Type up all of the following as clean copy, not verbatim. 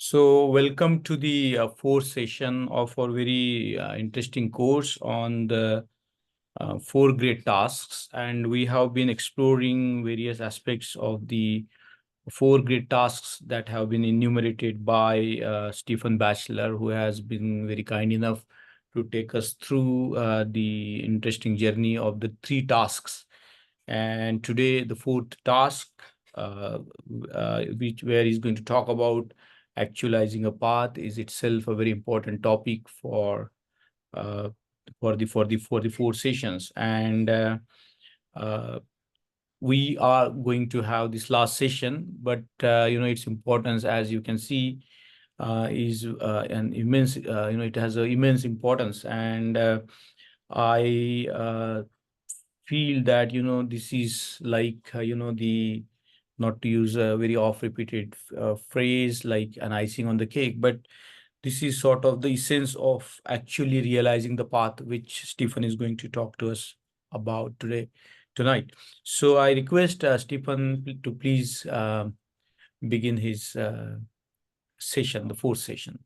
So, welcome to the fourth session of our very interesting course on the four great tasks. And we have been exploring various aspects of the four great tasks that have been enumerated by Stephen Batchelor, who has been very kind enough to take us through the interesting journey of the three tasks. And today, the fourth task, where he's going to talk about actualizing a path, is itself a very important topic uh, for the four sessions. And uh, we are going to have this last session, but its importance, as you can see, is an immense. It has an immense importance, and I feel that this is like the, not to use a very oft repeated phrase like an icing on the cake, but this is sort of the essence of actually realizing the path, which Stephen is going to talk to us about tonight. So I request Stephen to please begin his session, the fourth session.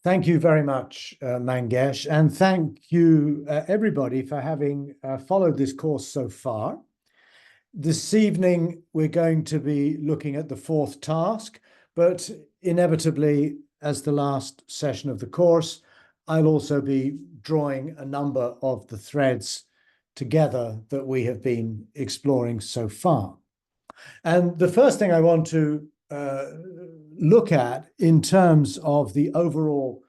Thank you very much, Mangesh, and thank you, everybody, for having followed this course so far. This evening, we're going to be looking at the fourth task, but inevitably, as the last session of the course, I'll also be drawing a number of the threads together that we have been exploring so far. And the first thing I want to look at in terms of the overall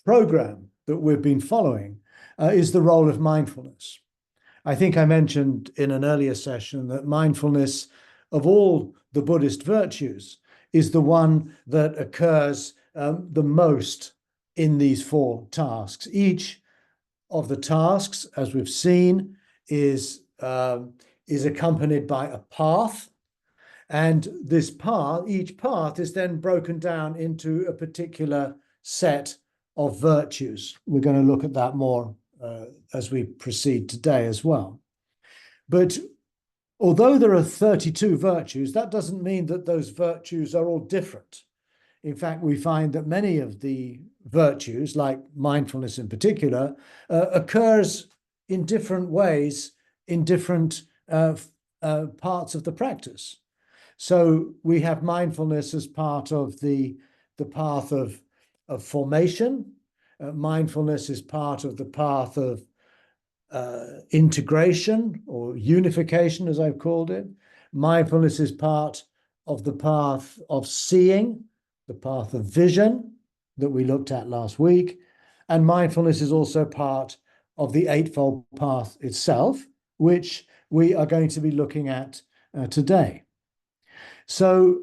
program that we've been following is the role of mindfulness. I think I mentioned in an earlier session that mindfulness, of all the Buddhist virtues, is the one that occurs the most in these four tasks. Each of the tasks, as we've seen, is accompanied by a path. And this path, each path is then broken down into a particular set of virtues. We're going to look at that more as we proceed today as well. But although there are 32 virtues, that doesn't mean that those virtues are all different. In fact, we find that many of the virtues, like mindfulness in particular, occurs in different ways in different parts of the practice. So we have mindfulness as part of the path of formation. Mindfulness is part of the path of integration or unification, as I've called it. Mindfulness is part of the path of seeing, the path of vision that we looked at last week. And mindfulness is also part of the Eightfold Path itself, which we are going to be looking at today. So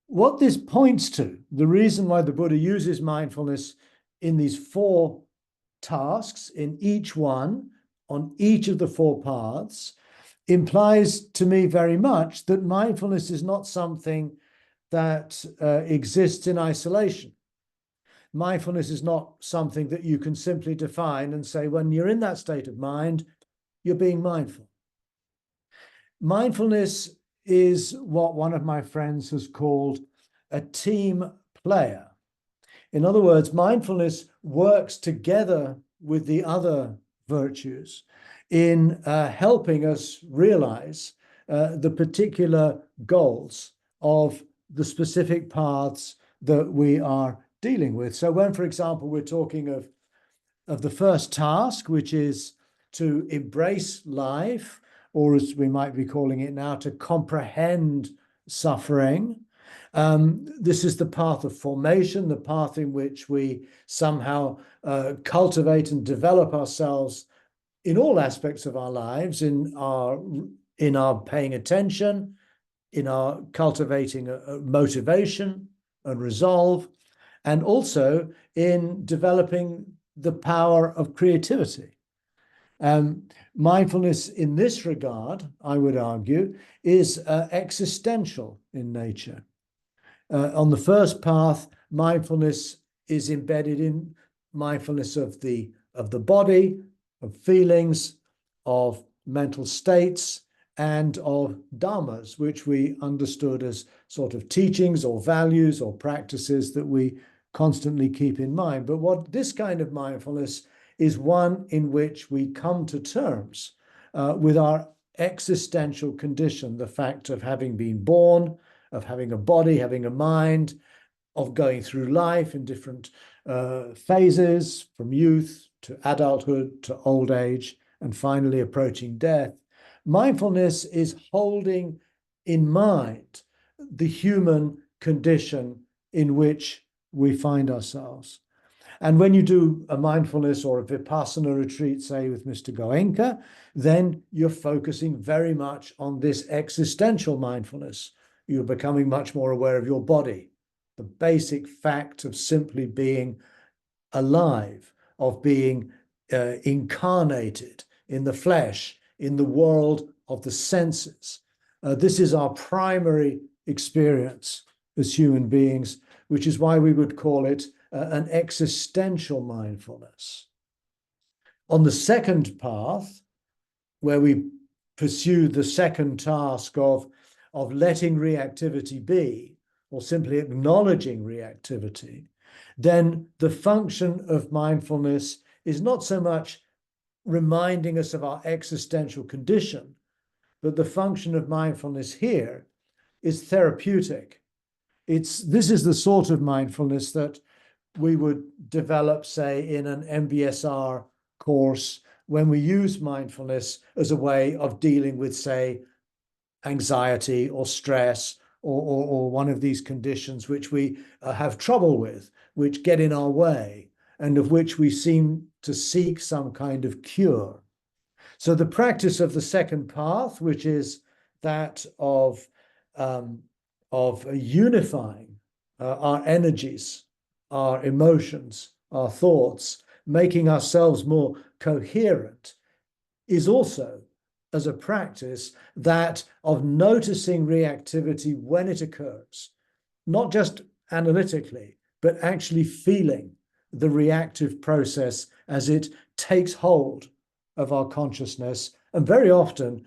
what this points to, the reason why the Buddha uses mindfulness in these four tasks, in each one, on each of the four paths, implies to me very much that mindfulness is not something that exists in isolation. Mindfulness is not something that you can simply define and say, when you're in that state of mind, you're being mindful. Mindfulness is what one of my friends has called a team player. In other words, mindfulness works together with the other virtues in helping us realize the particular goals of the specific paths that we are dealing with. So when, for example, we're talking of the first task, which is to embrace life, or as we might be calling it now, to comprehend suffering. This is the path of formation, the path in which we somehow cultivate and develop ourselves in all aspects of our lives, in our paying attention, in our cultivating a motivation and resolve, and also in developing the power of creativity. Mindfulness in this regard, I would argue, is existential in nature. On the first path, mindfulness is embedded in mindfulness of the body, of feelings, of mental states, and of dharmas, which we understood as sort of teachings or values or practices that we constantly keep in mind. But what this kind of mindfulness is one in which we come to terms with our existential condition, the fact of having been born, of having a body, having a mind, of going through life in different phases, from youth to adulthood to old age, and finally approaching death. Mindfulness is holding in mind the human condition in which we find ourselves. And when you do a mindfulness or a Vipassana retreat, say with Mr. Goenka, then you're focusing very much on this existential mindfulness. You're becoming much more aware of your body, the basic fact of simply being alive, of being incarnated in the flesh, in the world of the senses. This is our primary experience as human beings, which is why we would call it an existential mindfulness. On the second path, where we pursue the second task of letting reactivity be, or simply acknowledging reactivity, then the function of mindfulness is not so much reminding us of our existential condition, but the function of mindfulness here is therapeutic. This is the sort of mindfulness that we would develop, say, in an MBSR course when we use mindfulness as a way of dealing with, say, anxiety or stress or one of these conditions which we have trouble with, which get in our way, and of which we seem to seek some kind of cure. So the practice of the second path, which is that of unifying our energies, our emotions, our thoughts, making ourselves more coherent, is also, as a practice, that of noticing reactivity when it occurs, not just analytically, but actually feeling the reactive process as it takes hold of our consciousness, and very often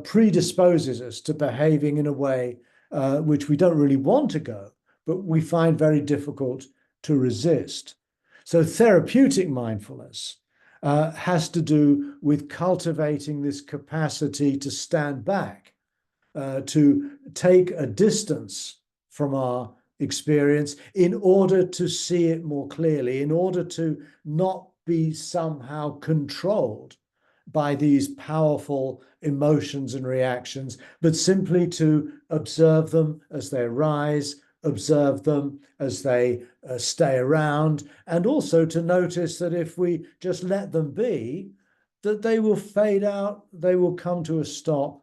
predisposes us to behaving in a way which we don't really want to go, but we find very difficult to resist. So therapeutic mindfulness has to do with cultivating this capacity to stand back, to take a distance from our experience in order to see it more clearly, in order to not be somehow controlled by these powerful emotions and reactions, but simply to observe them as they arise, observe them as they stay around, and also to notice that if we just let them be, that they will fade out, they will come to a stop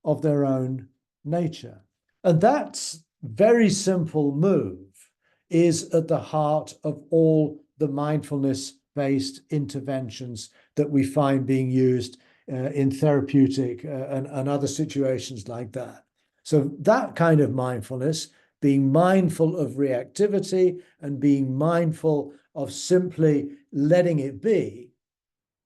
of their own nature. And that very simple move is at the heart of all the mindfulness-based interventions that we find being used in therapeutic and other situations like that. So that kind of mindfulness, being mindful of reactivity and being mindful of simply letting it be,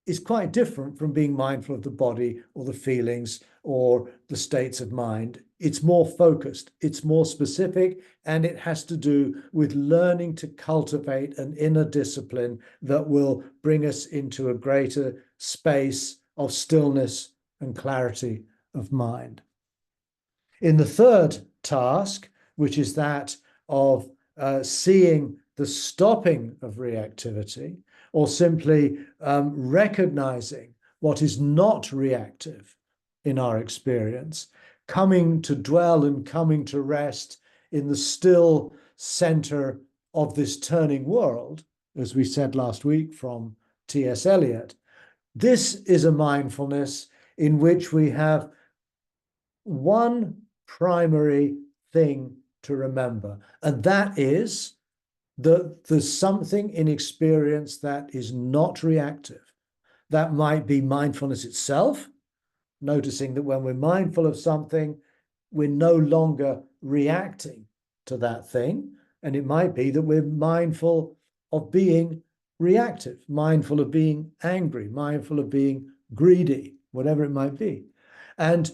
is quite different from being mindful of the body or the feelings or the states of mind. It's more focused, it's more specific, and it has to do with learning to cultivate an inner discipline that will bring us into a greater space of stillness and clarity of mind. In the third task, which is that of seeing the stopping of reactivity, or simply recognizing what is not reactive in our experience, coming to dwell and coming to rest in the still center of this turning world, as we said last week from T.S. Eliot. This is a mindfulness in which we have one primary thing to remember, and that is that there's something in experience that is not reactive. That might be mindfulness itself, noticing that when we're mindful of something, we're no longer reacting to that thing. And it might be that we're mindful of being reactive, mindful of being angry, mindful of being greedy, whatever it might be. And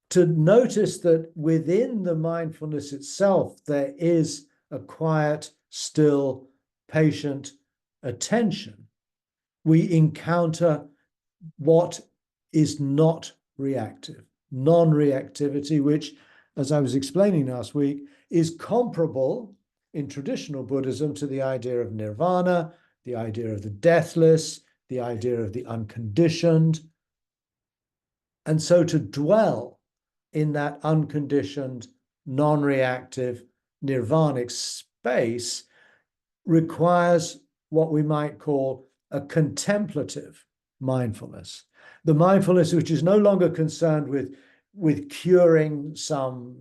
to notice that within the mindfulness itself, there is a quiet, still, patient attention. We encounter what is not reactive, non-reactivity, which, as I was explaining last week, is comparable in traditional Buddhism to the idea of nirvana, the idea of the deathless, the idea of the unconditioned. And so to dwell in that unconditioned, non-reactive, nirvanic space requires what we might call a contemplative mindfulness. The mindfulness which is no longer concerned with curing some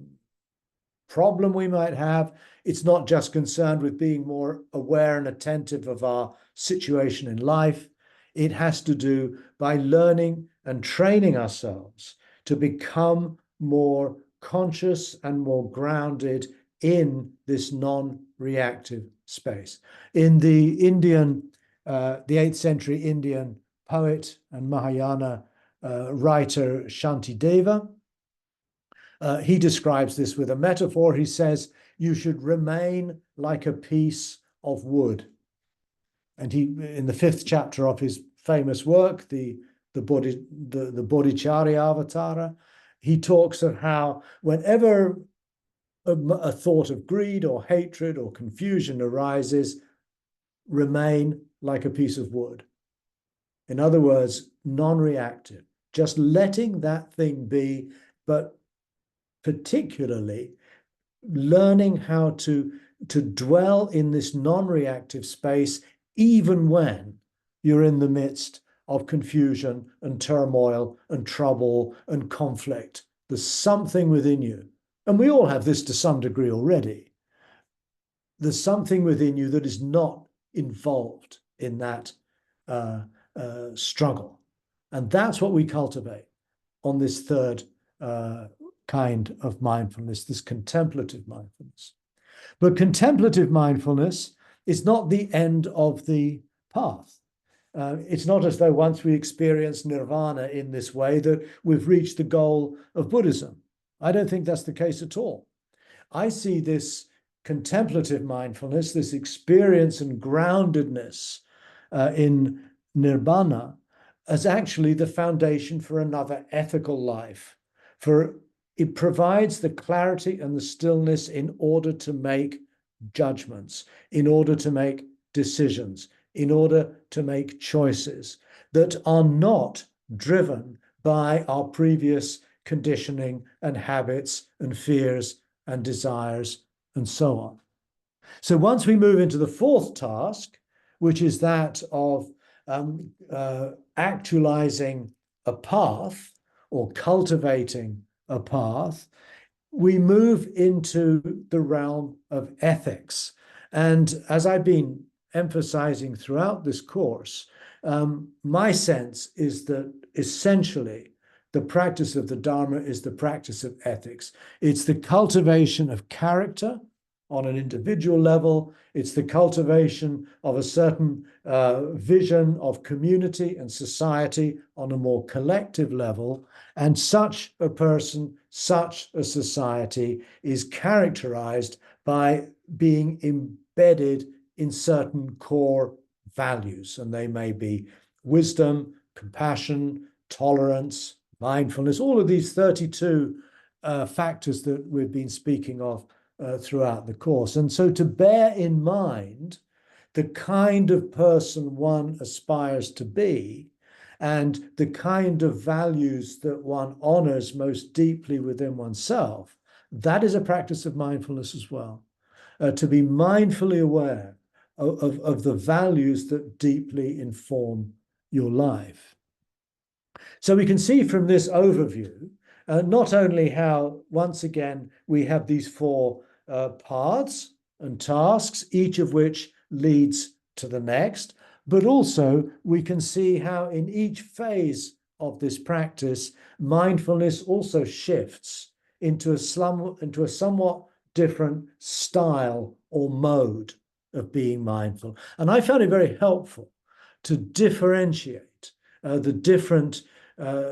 problem we might have. It's not just concerned with being more aware and attentive of our situation in life. It has to do by learning and training ourselves to become more conscious and more grounded in this non-reactive space. In the 8th century Indian poet and Mahayana writer Shantideva, he describes this with a metaphor. He says, you should remain like a piece of wood. And he, in the 5th chapter of his famous work, the Bodhicharya Avatara, he talks of how whenever a thought of greed or hatred or confusion arises, remain like a piece of wood. In other words, non-reactive, just letting that thing be, but particularly learning how to dwell in this non-reactive space, even when you're in the midst of confusion and turmoil and trouble and conflict. There's something within you, and we all have this to some degree already. There's something within you that is not involved in that struggle. And that's what we cultivate on this third kind of mindfulness, this contemplative mindfulness. But contemplative mindfulness is not the end of the path. It's not as though once we experience nirvana in this way that we've reached the goal of Buddhism. I don't think that's the case at all. I see this contemplative mindfulness, this experience and groundedness in nirvana, as actually the foundation for another ethical life. For it provides the clarity and the stillness in order to make judgments, in order to make decisions, in order to make choices that are not driven by our previous conditioning and habits and fears and desires and so on. So once we move into the fourth task, which is that of actualizing a path or cultivating a path, we move into the realm of ethics. And as I've been emphasizing throughout this course, my sense is that essentially the practice of the Dharma is the practice of ethics. It's the cultivation of character on an individual level. It's the cultivation of a certain vision of community and society on a more collective level. And such a person, such a society is characterized by being embedded in certain core values. And they may be wisdom, compassion, tolerance, mindfulness, all of these 32 factors that we've been speaking of throughout the course. And so to bear in mind the kind of person one aspires to be and the kind of values that one honors most deeply within oneself, that is a practice of mindfulness as well. To be mindfully aware of the values that deeply inform your life. So we can see from this overview not only how, once again, we have these four paths and tasks, each of which leads to the next, but also we can see how in each phase of this practice, mindfulness also shifts into a somewhat different style or mode of being mindful. And I found it very helpful to differentiate the different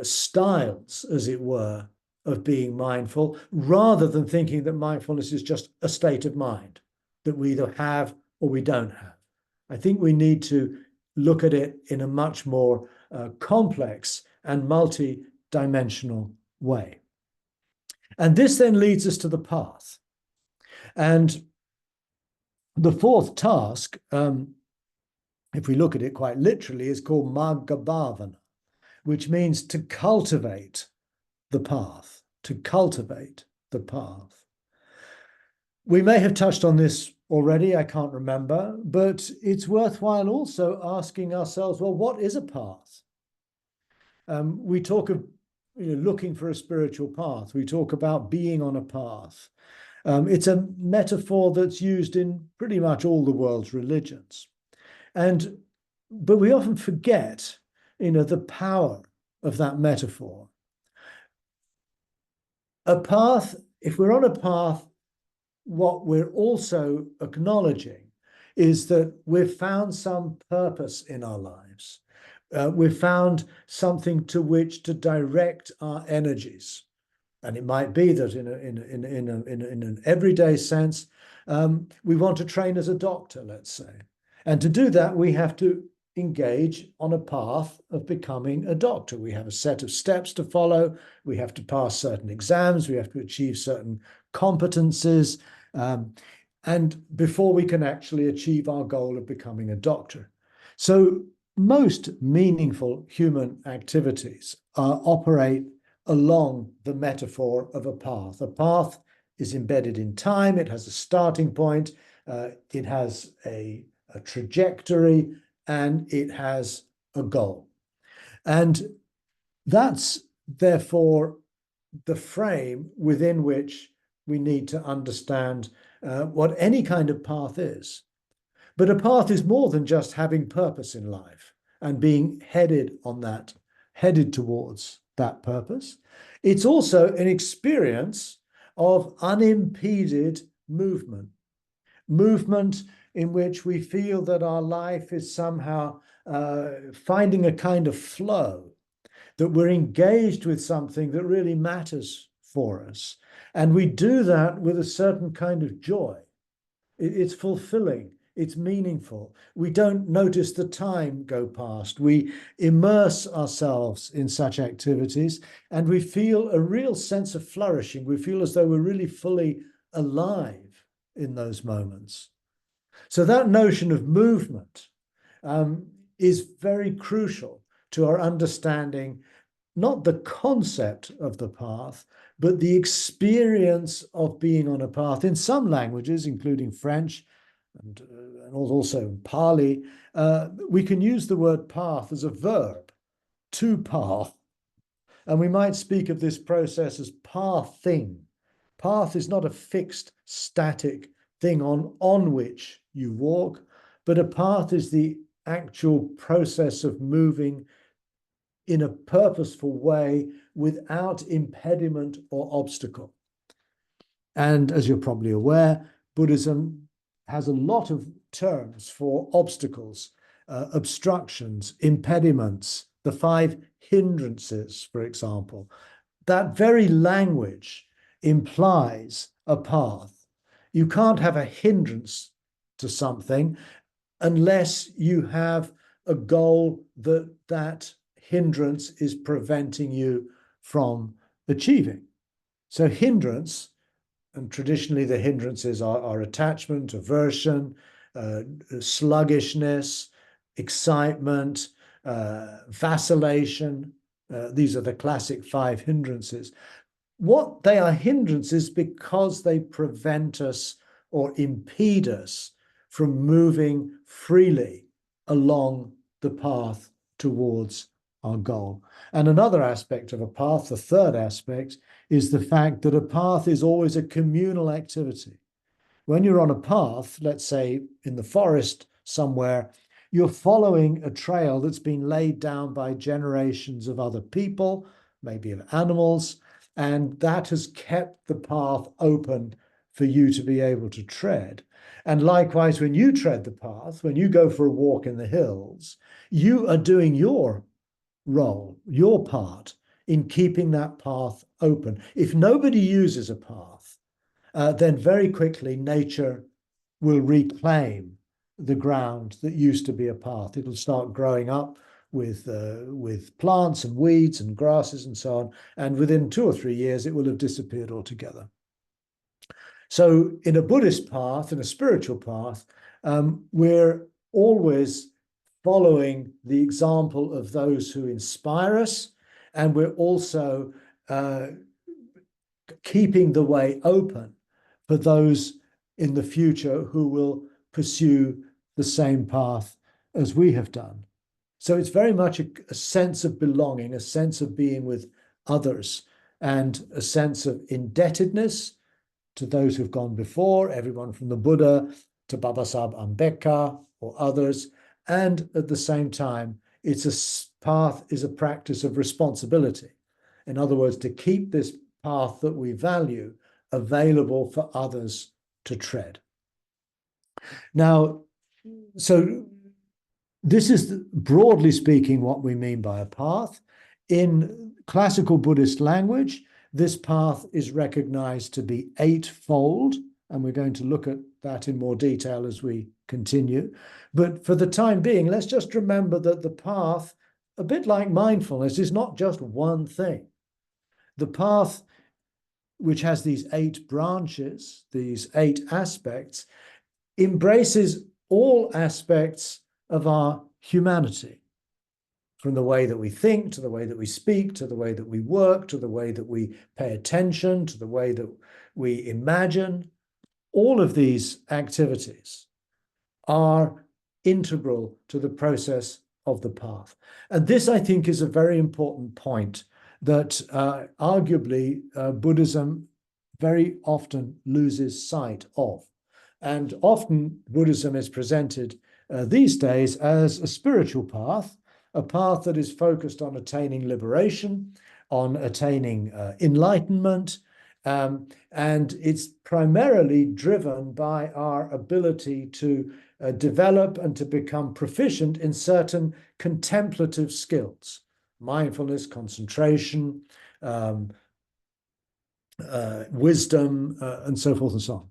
styles, as it were, of being mindful, rather than thinking that mindfulness is just a state of mind that we either have or we don't have. I think we need to look at it in a much more complex and multi-dimensional way. And this then leads us to the path. And the fourth task, if we look at it quite literally, is called Magga Bhavana, which means to cultivate the path, to cultivate the path. We may have touched on this already, I can't remember, but it's worthwhile also asking ourselves, well, what is a path? We talk of looking for a spiritual path. We talk about being on a path. It's a metaphor that's used in pretty much all the world's religions. But we often forget, the power of that metaphor. A path, if we're on a path, what we're also acknowledging is that we've found some purpose in our lives. We've found something to which to direct our energies. And it might be that in an everyday sense, we want to train as a doctor, let's say. And to do that, we have to engage on a path of becoming a doctor. We have a set of steps to follow. We have to pass certain exams. We have to achieve certain competencies. And before we can actually achieve our goal of becoming a doctor. So most meaningful human activities operate along the metaphor of a path. A path is embedded in time. It has a starting point. It has a trajectory, and it has a goal. And that's therefore the frame within which we need to understand what any kind of path is. But a path is more than just having purpose in life and being headed towards that purpose. It's also an experience of unimpeded movement in which we feel that our life is somehow finding a kind of flow, that we're engaged with something that really matters for us. And we do that with a certain kind of joy. It's fulfilling. It's meaningful. We don't notice the time go past. We immerse ourselves in such activities, and we feel a real sense of flourishing. We feel as though we're really fully alive in those moments. So that notion of movement is very crucial to our understanding, not the concept of the path, but the experience of being on a path. In some languages, including French and also Pali, we can use the word path as a verb, to path. And we might speak of this process as pathing. Path is not a fixed, static thing on which you walk, but a path is the actual process of moving in a purposeful way without impediment or obstacle. And as you're probably aware, Buddhism has a lot of terms for obstacles, obstructions, impediments, the 5 hindrances, for example. That very language implies a path. You can't have a hindrance to something unless you have a goal that hindrance is preventing you from achieving. So hindrance, and traditionally the hindrances are attachment, aversion, sluggishness, excitement, vacillation. These are the classic 5 hindrances. What they are hindrances because they prevent us or impede us from moving freely along the path towards our goal. And another aspect of a path, the third aspect, is the fact that a path is always a communal activity. When you're on a path, let's say in the forest somewhere, you're following a trail that's been laid down by generations of other people, maybe of animals, and that has kept the path open for you to be able to tread. And likewise, when you tread the path, when you go for a walk in the hills, you are doing your role, your part in keeping that path open. If nobody uses a path, then very quickly nature will reclaim the ground that used to be a path. It'll start growing up with plants and weeds and grasses and so on, and within 2 or 3 years it will have disappeared altogether. So in a Buddhist path, in a spiritual path, we're always following the example of those who inspire us, and we're also keeping the way open for those in the future who will pursue the same path as we have done. So it's very much a sense of belonging, a sense of being with others, and a sense of indebtedness to those who've gone before, everyone from the Buddha to Babasaheb Ambedkar or others. And at the same time, it's a path is a practice of responsibility. In other words, to keep this path that we value available for others to tread. Now, so this is, broadly speaking, what we mean by a path. In classical Buddhist language, this path is recognized to be eightfold, and we're going to look at that in more detail as we continue. But for the time being, let's just remember that the path, a bit like mindfulness, is not just one thing. The path, which has these 8 branches, these 8 aspects, embraces all aspects of our humanity, from the way that we think, to the way that we speak, to the way that we work, to the way that we pay attention, to the way that we imagine. All of these activities are integral to the process of the path. And this, I think, is a very important point that arguably Buddhism very often loses sight of. And often Buddhism is presented these days as a spiritual path, a path that is focused on attaining liberation, on attaining enlightenment, and it's primarily driven by our ability to develop and to become proficient in certain contemplative skills, mindfulness, concentration, wisdom, and so forth and so on.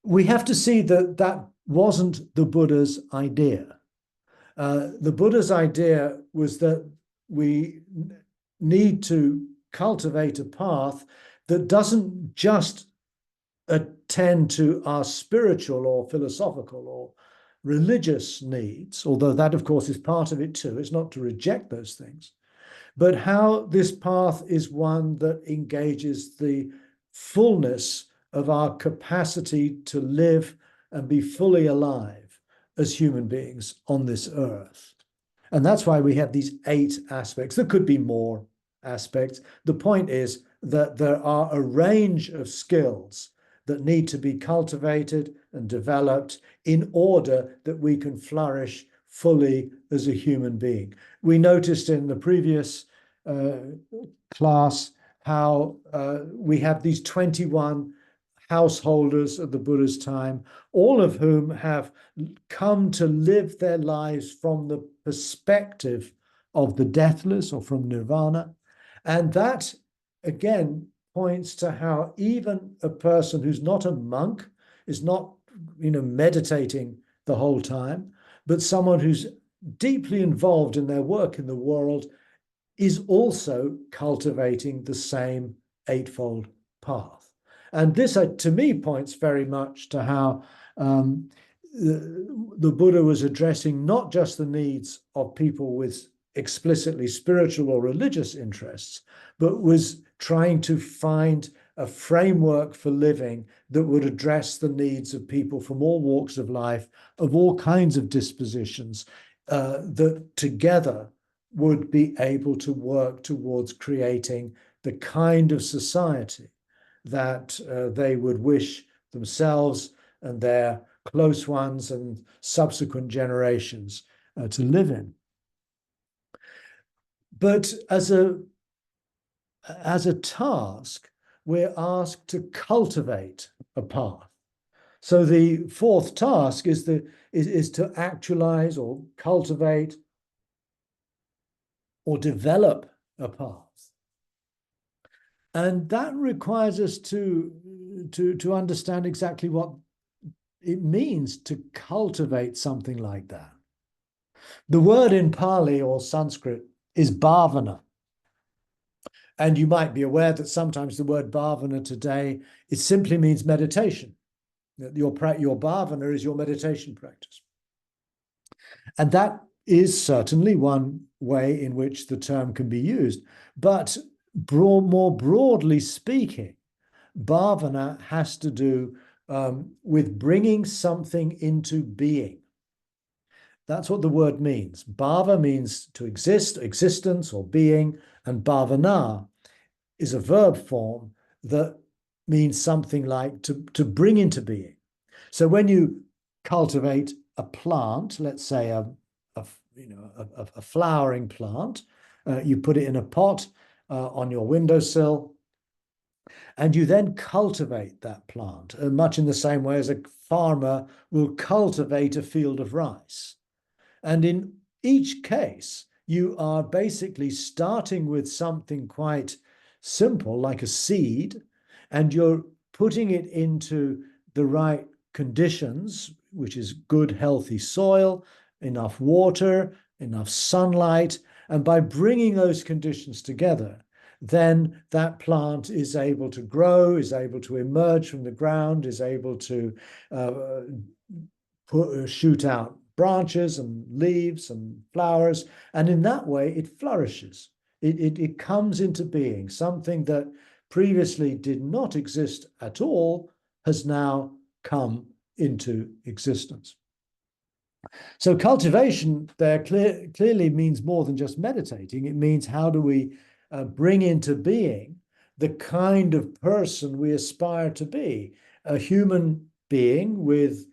We have to see that that wasn't the Buddha's idea. The Buddha's idea was that we need to cultivate a path that doesn't just attend to our spiritual or philosophical or religious needs, although that, of course, is part of it too. It's not to reject those things, but how this path is one that engages the fullness of our capacity to live and be fully alive as human beings on this earth. And that's why we have these 8 aspects. There could be more aspects. The point is that there are a range of skills that need to be cultivated and developed in order that we can flourish fully as a human being. We noticed in the previous class how we have these 21 householders at the Buddha's time, all of whom have come to live their lives from the perspective of the deathless or from nirvana. And that, again, points to how even a person who's not a monk, is not, meditating the whole time, but someone who's deeply involved in their work in the world is also cultivating the same eightfold path. And this, to me, points very much to how the Buddha was addressing not just the needs of people with explicitly spiritual or religious interests, but was trying to find a framework for living that would address the needs of people from all walks of life, of all kinds of dispositions, that together would be able to work towards creating the kind of society that they would wish themselves and their close ones and subsequent generations to live in. But as a task, we're asked to cultivate a path. So the 4th task is to actualize or cultivate or develop a path. And that requires us to understand exactly what it means to cultivate something like that. The word in Pali or Sanskrit is bhavana. And you might be aware that sometimes the word bhavana today, it simply means meditation. Your bhavana is your meditation practice. And that is certainly one way in which the term can be used. But more broadly speaking, bhavana has to do with bringing something into being. That's what the word means. Bhava means to exist, existence or being, and bhavana is a verb form that means something like to bring into being. So when you cultivate a plant, let's say a flowering plant, you put it in a pot on your windowsill, and you then cultivate that plant, much in the same way as a farmer will cultivate a field of rice. And in each case, you are basically starting with something quite simple, like a seed, and you're putting it into the right conditions, which is good, healthy soil, enough water, enough sunlight. And by bringing those conditions together, then that plant is able to grow, is able to emerge from the ground, is able to shoot out branches and leaves and flowers. And in that way, it flourishes. It comes into being. Something that previously did not exist at all has now come into existence. So cultivation there clearly means more than just meditating. It means how do we bring into being the kind of person we aspire to be, a human being with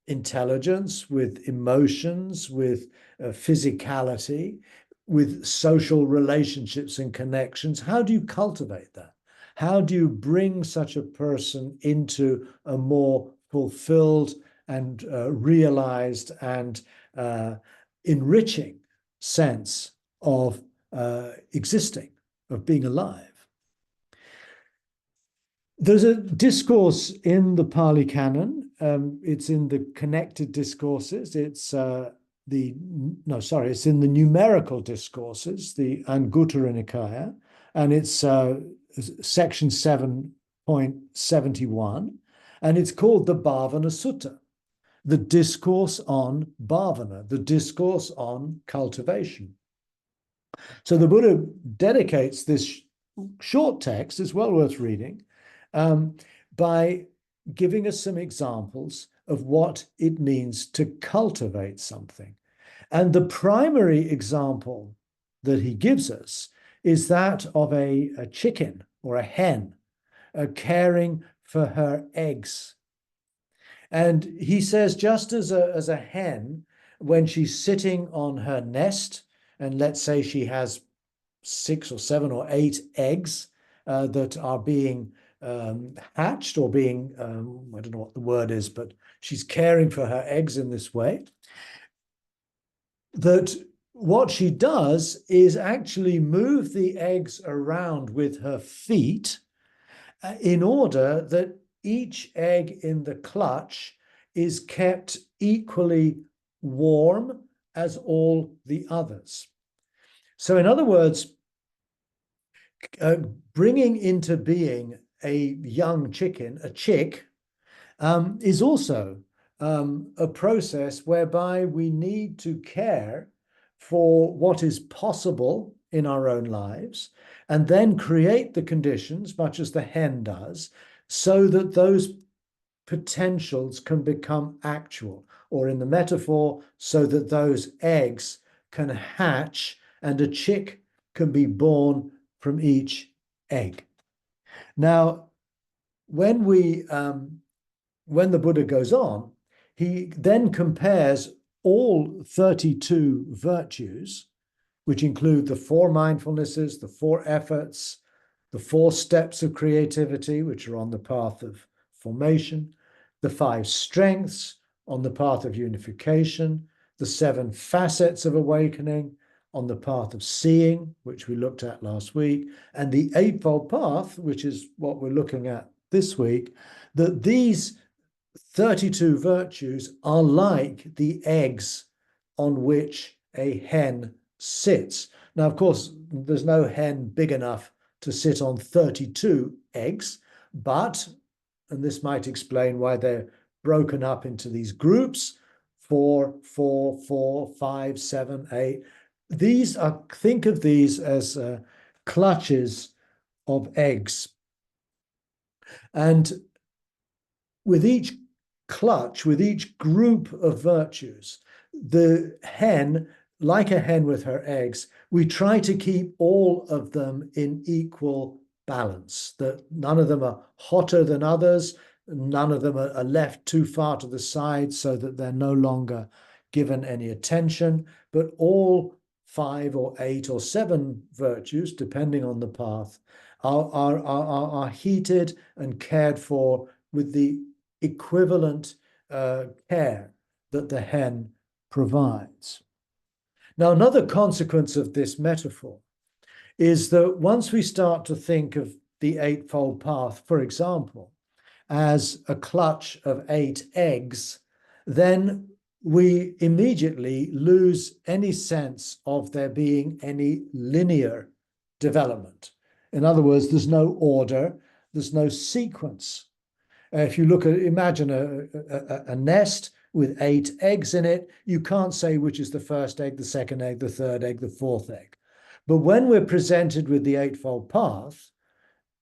intelligence, with emotions, with physicality, with social relationships and connections. How do you cultivate that? How do you bring such a person into a more fulfilled and realized and enriching sense of existing, of being alive? There's a discourse in the Pali Canon. It's in the connected discourses. It's in the numerical discourses, the Anguttara Nikaya, and it's section 7.71, and it's called the Bhavana Sutta, the discourse on bhavana, the discourse on cultivation. So the Buddha dedicates this short text, it's well worth reading, by giving us some examples of what it means to cultivate something. And the primary example that he gives us is that of a chicken or a hen caring for her eggs. And he says, just as a hen, when she's sitting on her nest, and let's say she has 6 or 7 or 8 eggs that are being hatched or being, I don't know what the word is, but she's caring for her eggs in this way, that what she does is actually move the eggs around with her feet in order that each egg in the clutch is kept equally warm as all the others. So in other words, bringing into being a young chicken, a chick, is also a process whereby we need to care for what is possible in our own lives and then create the conditions, much as the hen does, so that those potentials can become actual, or in the metaphor, so that those eggs can hatch and a chick can be born from each egg. Now, when the Buddha goes on, he then compares all 32 virtues, which include the 4 mindfulnesses, the 4 efforts, the 4 steps of creativity, which are on the path of formation, the 5 strengths on the path of unification, the 7 facets of awakening, on the path of seeing, which we looked at last week, and the Eightfold Path, which is what we're looking at this week, that these 32 virtues are like the eggs on which a hen sits. Now, of course, there's no hen big enough to sit on 32 eggs, but, and this might explain why they're broken up into these groups, 4, 4, 4, 5, 7, 8. These are, think of these as clutches of eggs. And with each clutch, with each group of virtues, the hen, like a hen with her eggs, we try to keep all of them in equal balance, that none of them are hotter than others, none of them are left too far to the side so that they're no longer given any attention, but all 5 or 8 or 7 virtues, depending on the path, are heated and cared for with the equivalent care that the hen provides. Now, another consequence of this metaphor is that once we start to think of the Eightfold Path, for example, as a clutch of 8 eggs, then we immediately lose any sense of there being any linear development. In other words, there's no order, there's no sequence. If you look at, imagine a nest with 8 eggs in it, you can't say which is the first egg, the second egg, the third egg, the fourth egg. But when we're presented with the Eightfold Path,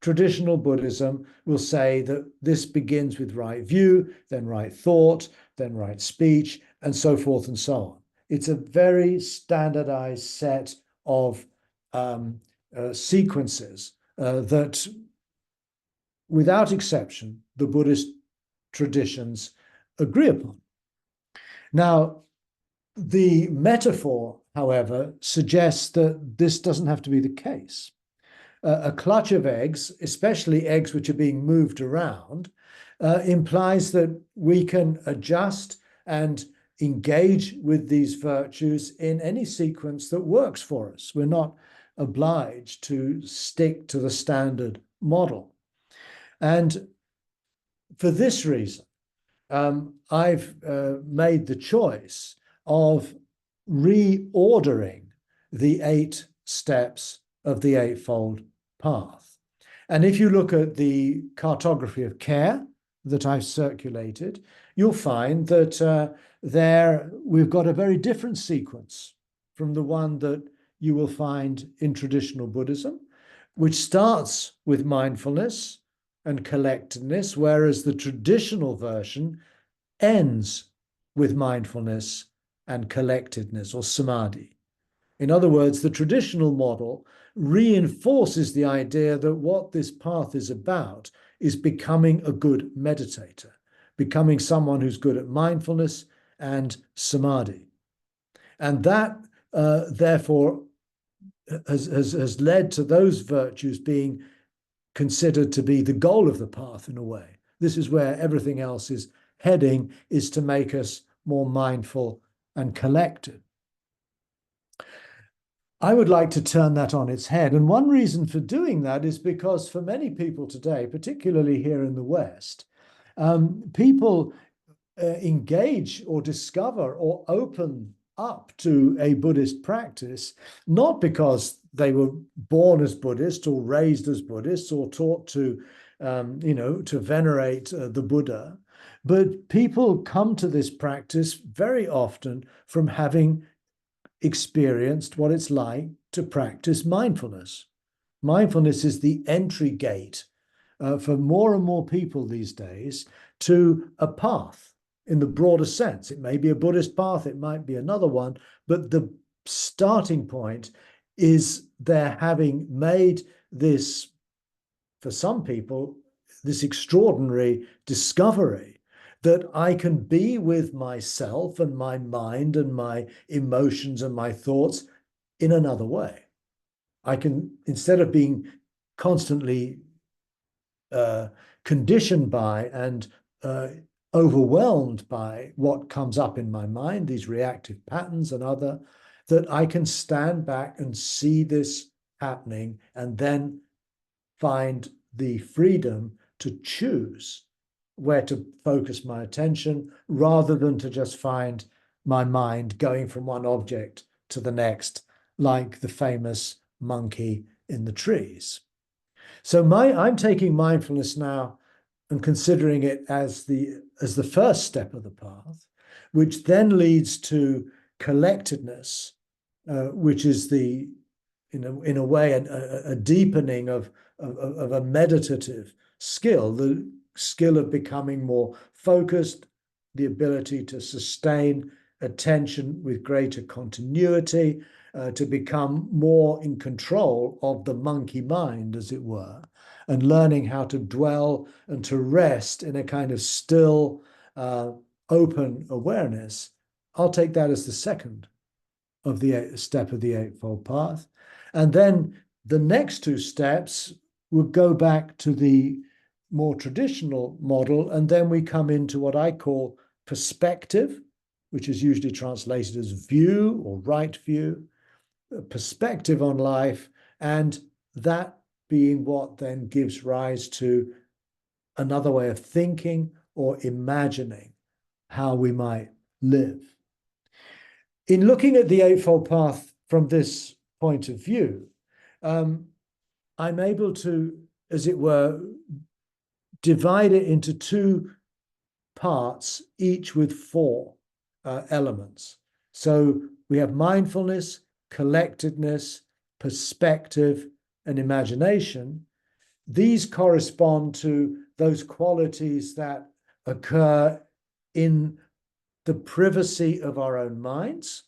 traditional Buddhism will say that this begins with right view, then right thought, then right speech, and so forth and so on. It's a very standardized set of sequences that, without exception, the Buddhist traditions agree upon. Now, the metaphor, however, suggests that this doesn't have to be the case. A clutch of eggs, especially eggs which are being moved around, implies that we can adjust and engage with these virtues in any sequence that works for us. We're not obliged to stick to the standard model. And for this reason, I've made the choice of reordering the 8 steps of the Eightfold Path. And if you look at the cartography of care that I've circulated, you'll find that there we've got a very different sequence from the one that you will find in traditional Buddhism, which starts with mindfulness and collectedness, whereas the traditional version ends with mindfulness and collectedness, or samadhi. In other words, the traditional model reinforces the idea that what this path is about is becoming a good meditator, becoming someone who's good at mindfulness and samadhi. And that, therefore, has led to those virtues being considered to be the goal of the path in a way. This is where everything else is heading, is to make us more mindful and collected. I would like to turn that on its head. And one reason for doing that is because for many people today, particularly here in the West, people engage or discover or open up to a Buddhist practice, not because they were born as Buddhists or raised as Buddhists or taught to, to venerate the Buddha, but people come to this practice very often from having experienced what it's like to practice mindfulness. Mindfulness is the entry gate for more and more people these days to a path in the broader sense. It may be a Buddhist path, it might be another one, but the starting point is their having made this, for some people, this extraordinary discovery that I can be with myself and my mind and my emotions and my thoughts in another way. I can, instead of being constantly conditioned by and overwhelmed by what comes up in my mind, these reactive patterns and other, that I can stand back and see this happening and then find the freedom to choose where to focus my attention rather than to just find my mind going from one object to the next, like the famous monkey in the trees. So I'm taking mindfulness now and considering it as the first step of the path, which then leads to collectedness, which is the in a way a deepening of a meditative skill, the skill of becoming more focused, the ability to sustain attention with greater continuity, to become more in control of the monkey mind, as it were, and learning how to dwell and to rest in a kind of still, open awareness. I'll take that as the second of the step of the Eightfold Path. And then the next two steps would go back to the more traditional model, and then we come into what I call perspective, which is usually translated as view or right view, perspective on life, and that being what then gives rise to another way of thinking or imagining how we might live. In looking at the Eightfold Path from this point of view, I'm able to, as it were, divide it into two parts, each with four elements. So we have mindfulness, collectedness, perspective, and imagination. These correspond to those qualities that occur in the privacy of our own minds,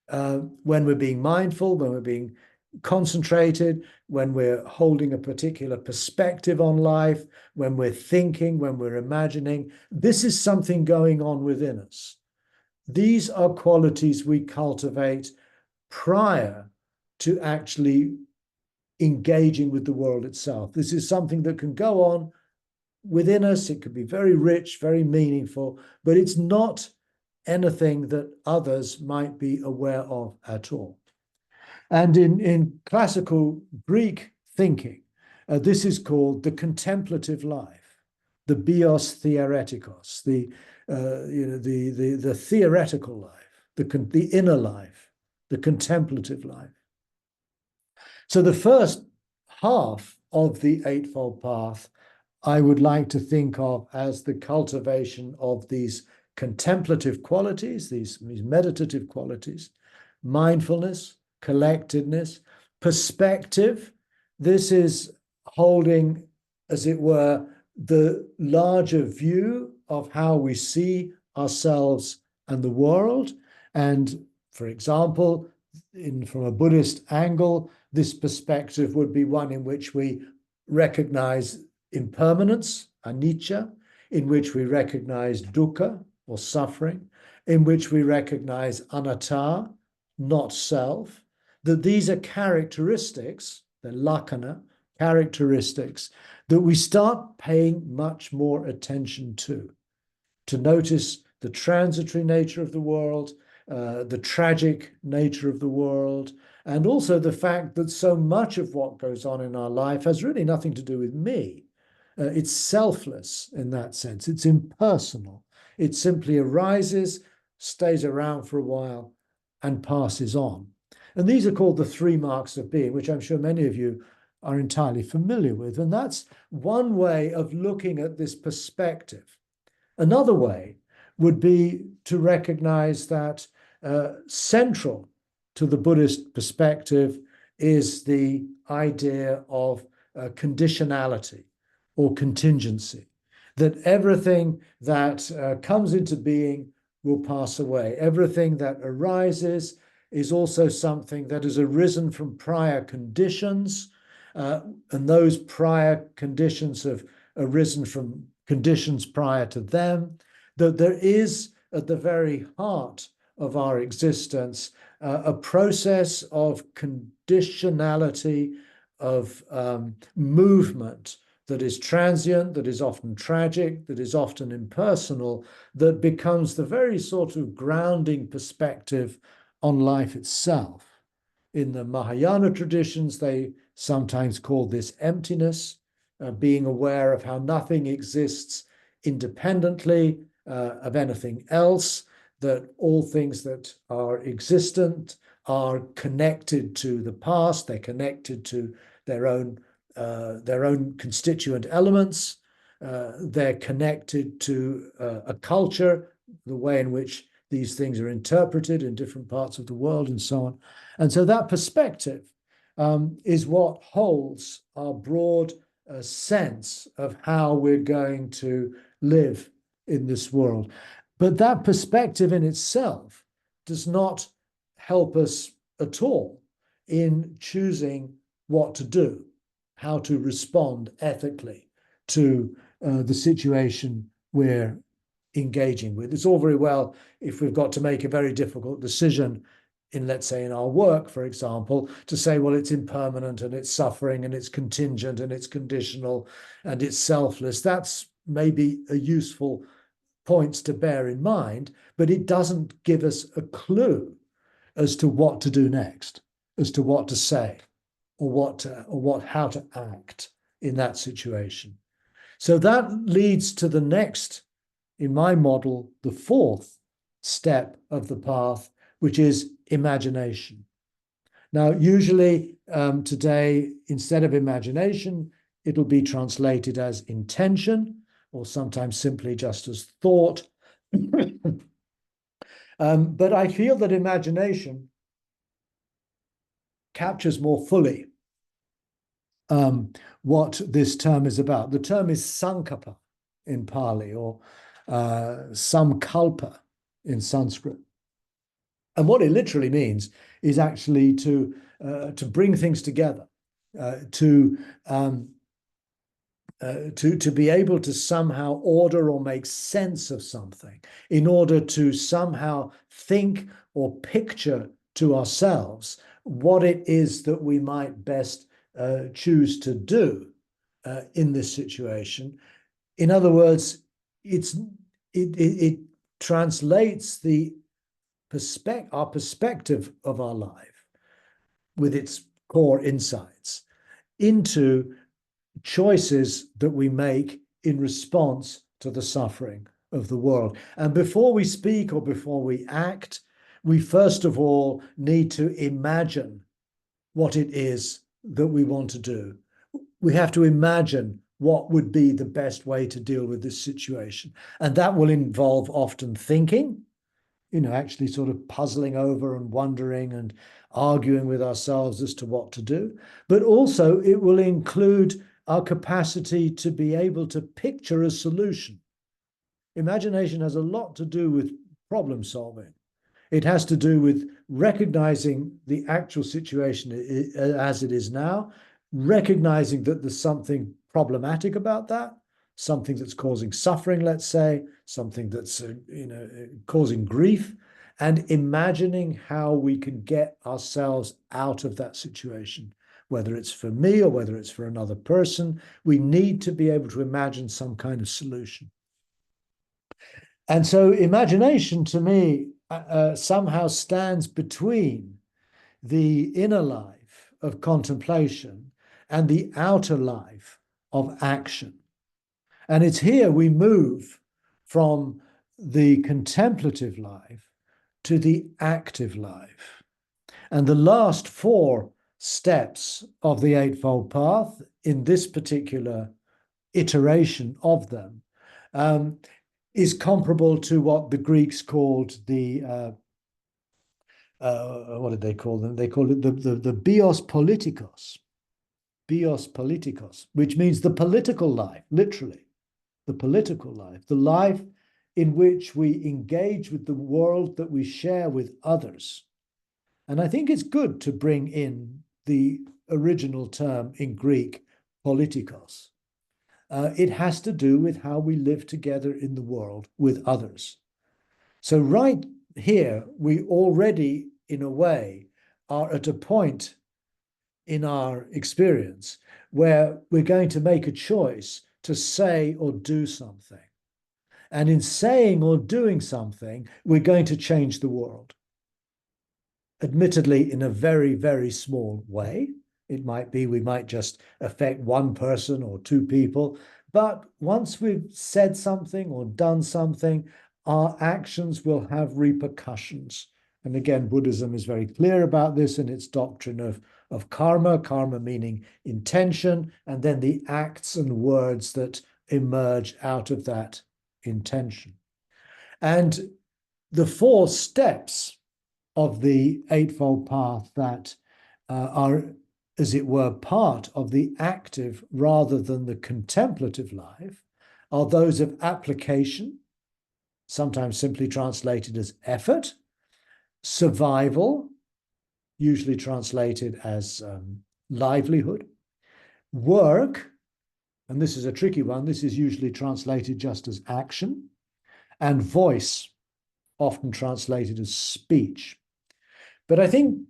when we're being mindful, when we're being concentrated, when we're holding a particular perspective on life, when we're thinking, when we're imagining. This is something going on within us. These are qualities we cultivate prior to actually engaging with the world itself. This is something that can go on within us. It could be very rich, very meaningful, but it's not anything that others might be aware of at all. And in classical Greek thinking, this is called the contemplative life, the bios theoretikos, the theoretical life, the inner life, the contemplative life. So the first half of the Eightfold Path, I would like to think of as the cultivation of these contemplative qualities, these meditative qualities, mindfulness, collectedness, perspective. This is holding, as it were, the larger view of how we see ourselves and the world. And for example, from a Buddhist angle, this perspective would be one in which we recognize impermanence, anicca, in which we recognize dukkha, or suffering, in which we recognize anatta, not self, that these are characteristics, the lakkhana, characteristics, that we start paying much more attention to notice the transitory nature of the world, the tragic nature of the world, and also the fact that so much of what goes on in our life has really nothing to do with me. It's selfless in that sense. It's impersonal. It simply arises, stays around for a while, and passes on. And these are called the three marks of being, which I'm sure many of you are entirely familiar with. And that's one way of looking at this perspective. Another way would be to recognize that central to the Buddhist perspective is the idea of conditionality or contingency, that everything that comes into being will pass away. Everything that arises is also something that has arisen from prior conditions, and those prior conditions have arisen from conditions prior to them, that there is at the very heart of our existence a process of conditionality, of movement that is transient, that is often tragic, that is often impersonal, that becomes the very sort of grounding perspective on life itself. In the Mahayana traditions, they sometimes call this emptiness, being aware of how nothing exists independently of anything else, that all things that are existent are connected to the past, they're connected to their own constituent elements, they're connected to a culture, the way in which these things are interpreted in different parts of the world and so on. And so that perspective is what holds our broad sense of how we're going to live in this world. But that perspective in itself does not help us at all in choosing what to do, how to respond ethically to the situation we're engaging with. It's all very well if we've got to make a very difficult decision in, let's say, in our work, for example, to say, well, it's impermanent and it's suffering and it's contingent and it's conditional and it's selfless. That's maybe a useful point to bear in mind, but it doesn't give us a clue as to what to do next, as to what to say or how to act in that situation. So that leads to the next, in my model, the fourth step of the path, which is imagination. Now, usually today, instead of imagination, it'll be translated as intention, or sometimes simply just as thought. But I feel that imagination captures more fully what this term is about. The term is sankapa in Pali, or samkalpa in Sanskrit. And what it literally means is actually to bring things together, to be able to somehow order or make sense of something, in order to somehow think or picture to ourselves what it is that we might best choose to do in this situation. In other words, it translates our perspective of our life with its core insights into choices that we make in response to the suffering of the world. And before we speak or before we act, we first of all need to imagine what it is that we want to do. We have to imagine what would be the best way to deal with this situation. And that will involve often thinking, actually sort of puzzling over and wondering and arguing with ourselves as to what to do. But also it will include our capacity to be able to picture a solution. Imagination has a lot to do with problem solving. It has to do with recognizing the actual situation as it is now, recognizing that there's something problematic about that, something that's causing suffering, let's say, something that's causing grief, and imagining how we can get ourselves out of that situation. Whether it's for me or whether it's for another person, we need to be able to imagine some kind of solution. And so imagination, to me, somehow stands between the inner life of contemplation and the outer life of action. And it's here we move from the contemplative life to the active life. And the last four steps of the Eightfold Path in this particular iteration of them is comparable to what the Greeks called the what did they call them? They called it the bios politikos, which means the political life, literally, the political life, the life in which we engage with the world that we share with others. And I think it's good to bring in the original term in Greek, politikos. It has to do with how we live together in the world with others. So right here, we already, in a way, are at a point in our experience where we're going to make a choice to say or do something. And in saying or doing something, we're going to change the world. admittedly in a very, very small way. It might be we might just affect one person or two people, but once we've said something or done something, our actions will have repercussions. And again, Buddhism is very clear about this in its doctrine of karma meaning intention, and then the acts and words that emerge out of that intention. And the four steps of the Eightfold Path that are, as it were, part of the active rather than the contemplative life are those of application, sometimes simply translated as effort, survival, usually translated as livelihood, work, and this is a tricky one, this is usually translated just as action, and voice, often translated as speech. But I think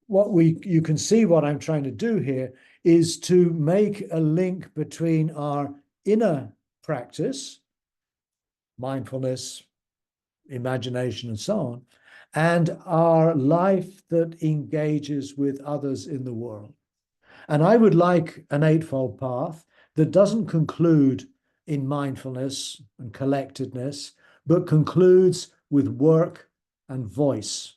you can see what I'm trying to do here is to make a link between our inner practice, mindfulness, imagination, and so on, and our life that engages with others in the world. And I would like an Eightfold Path that doesn't conclude in mindfulness and collectedness, but concludes with work and voice.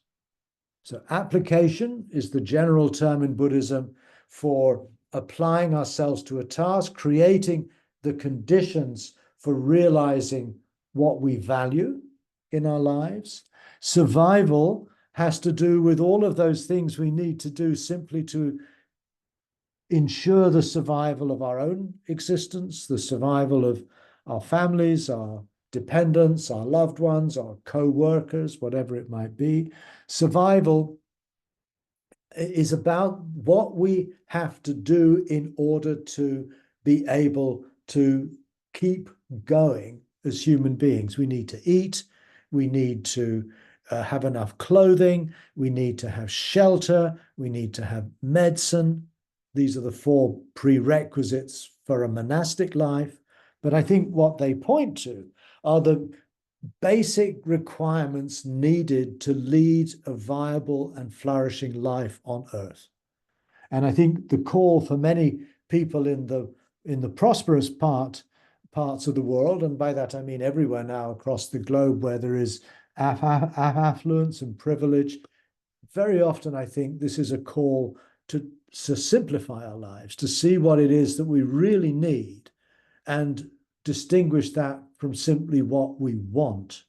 So application is the general term in Buddhism for applying ourselves to a task, creating the conditions for realizing what we value in our lives. Survival has to do with all of those things we need to do simply to ensure the survival of our own existence, the survival of our families, our dependents, our loved ones, our co-workers, whatever it might be. Survival is about what we have to do in order to be able to keep going as human beings. We need to eat, we need to have enough clothing, we need to have shelter, we need to have medicine. These are the four prerequisites for a monastic life. But I think what they point to are the basic requirements needed to lead a viable and flourishing life on earth. And I think the call for many people in the prosperous parts of the world, and by that I mean everywhere now across the globe where there is affluence and privilege, very often I think this is a call to simplify our lives, to see what it is that we really need and distinguish that from simply what we want.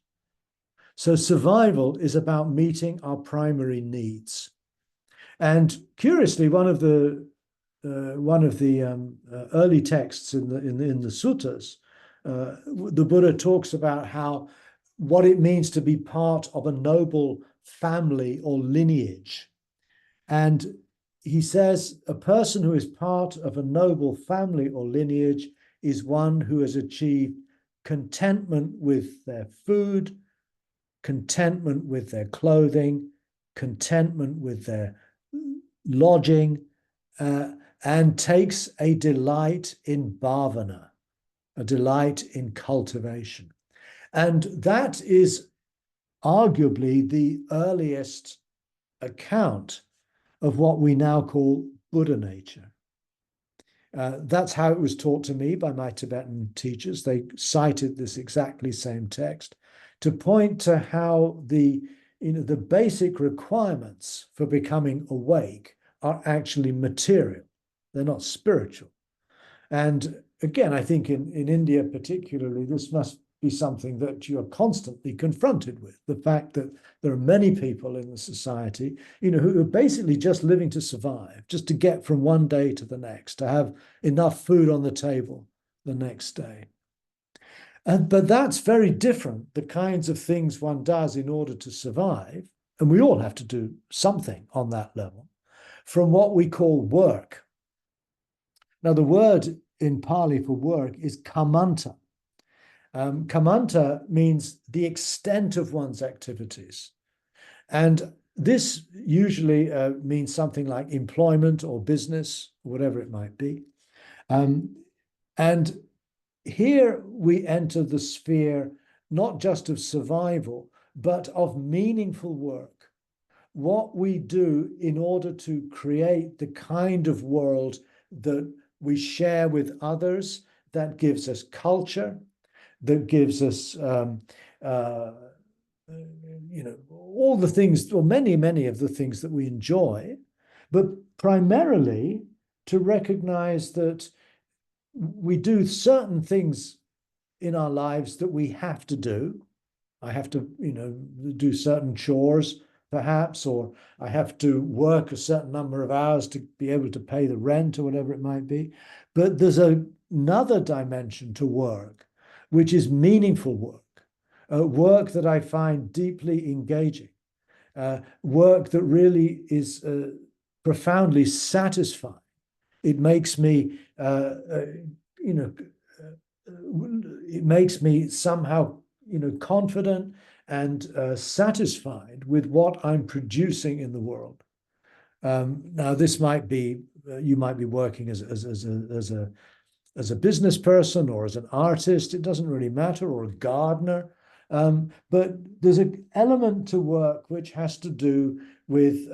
So survival is about meeting our primary needs. And curiously, one of the early texts in the suttas, the Buddha talks about how what it means to be part of a noble family or lineage. And he says a person who is part of a noble family or lineage is one who has achieved contentment with their food, contentment with their clothing, contentment with their lodging, and takes a delight in bhavana, a delight in cultivation. And that is arguably the earliest account of what we now call Buddha nature. That's how it was taught to me by my Tibetan teachers. They cited this exactly same text to point to how the basic requirements for becoming awake are actually material. They're not spiritual. And again, I think in India particularly, this must be something that you are constantly confronted with. The fact that there are many people in the society, who are basically just living to survive, just to get from one day to the next, to have enough food on the table the next day. But that's very different, the kinds of things one does in order to survive, and we all have to do something on that level, from what we call work. Now, the word in Pali for work is kamanta. Kamanta means the extent of one's activities. And this usually means something like employment or business, whatever it might be. And here we enter the sphere not just of survival, but of meaningful work, what we do in order to create the kind of world that we share with others, that gives us culture, that gives us all the things, or many of the things that we enjoy, but primarily to recognize that we do certain things in our lives that we have to do. I have to, do certain chores, perhaps, or I have to work a certain number of hours to be able to pay the rent or whatever it might be. But there's another dimension to work, which is meaningful work, work that I find deeply engaging, work that really is profoundly satisfying. It makes me, it makes me somehow, confident and satisfied with what I'm producing in the world. Now, this might be you might be working as a business person or as an artist. It doesn't really matter, or a gardener. But there's an element to work which has to do with,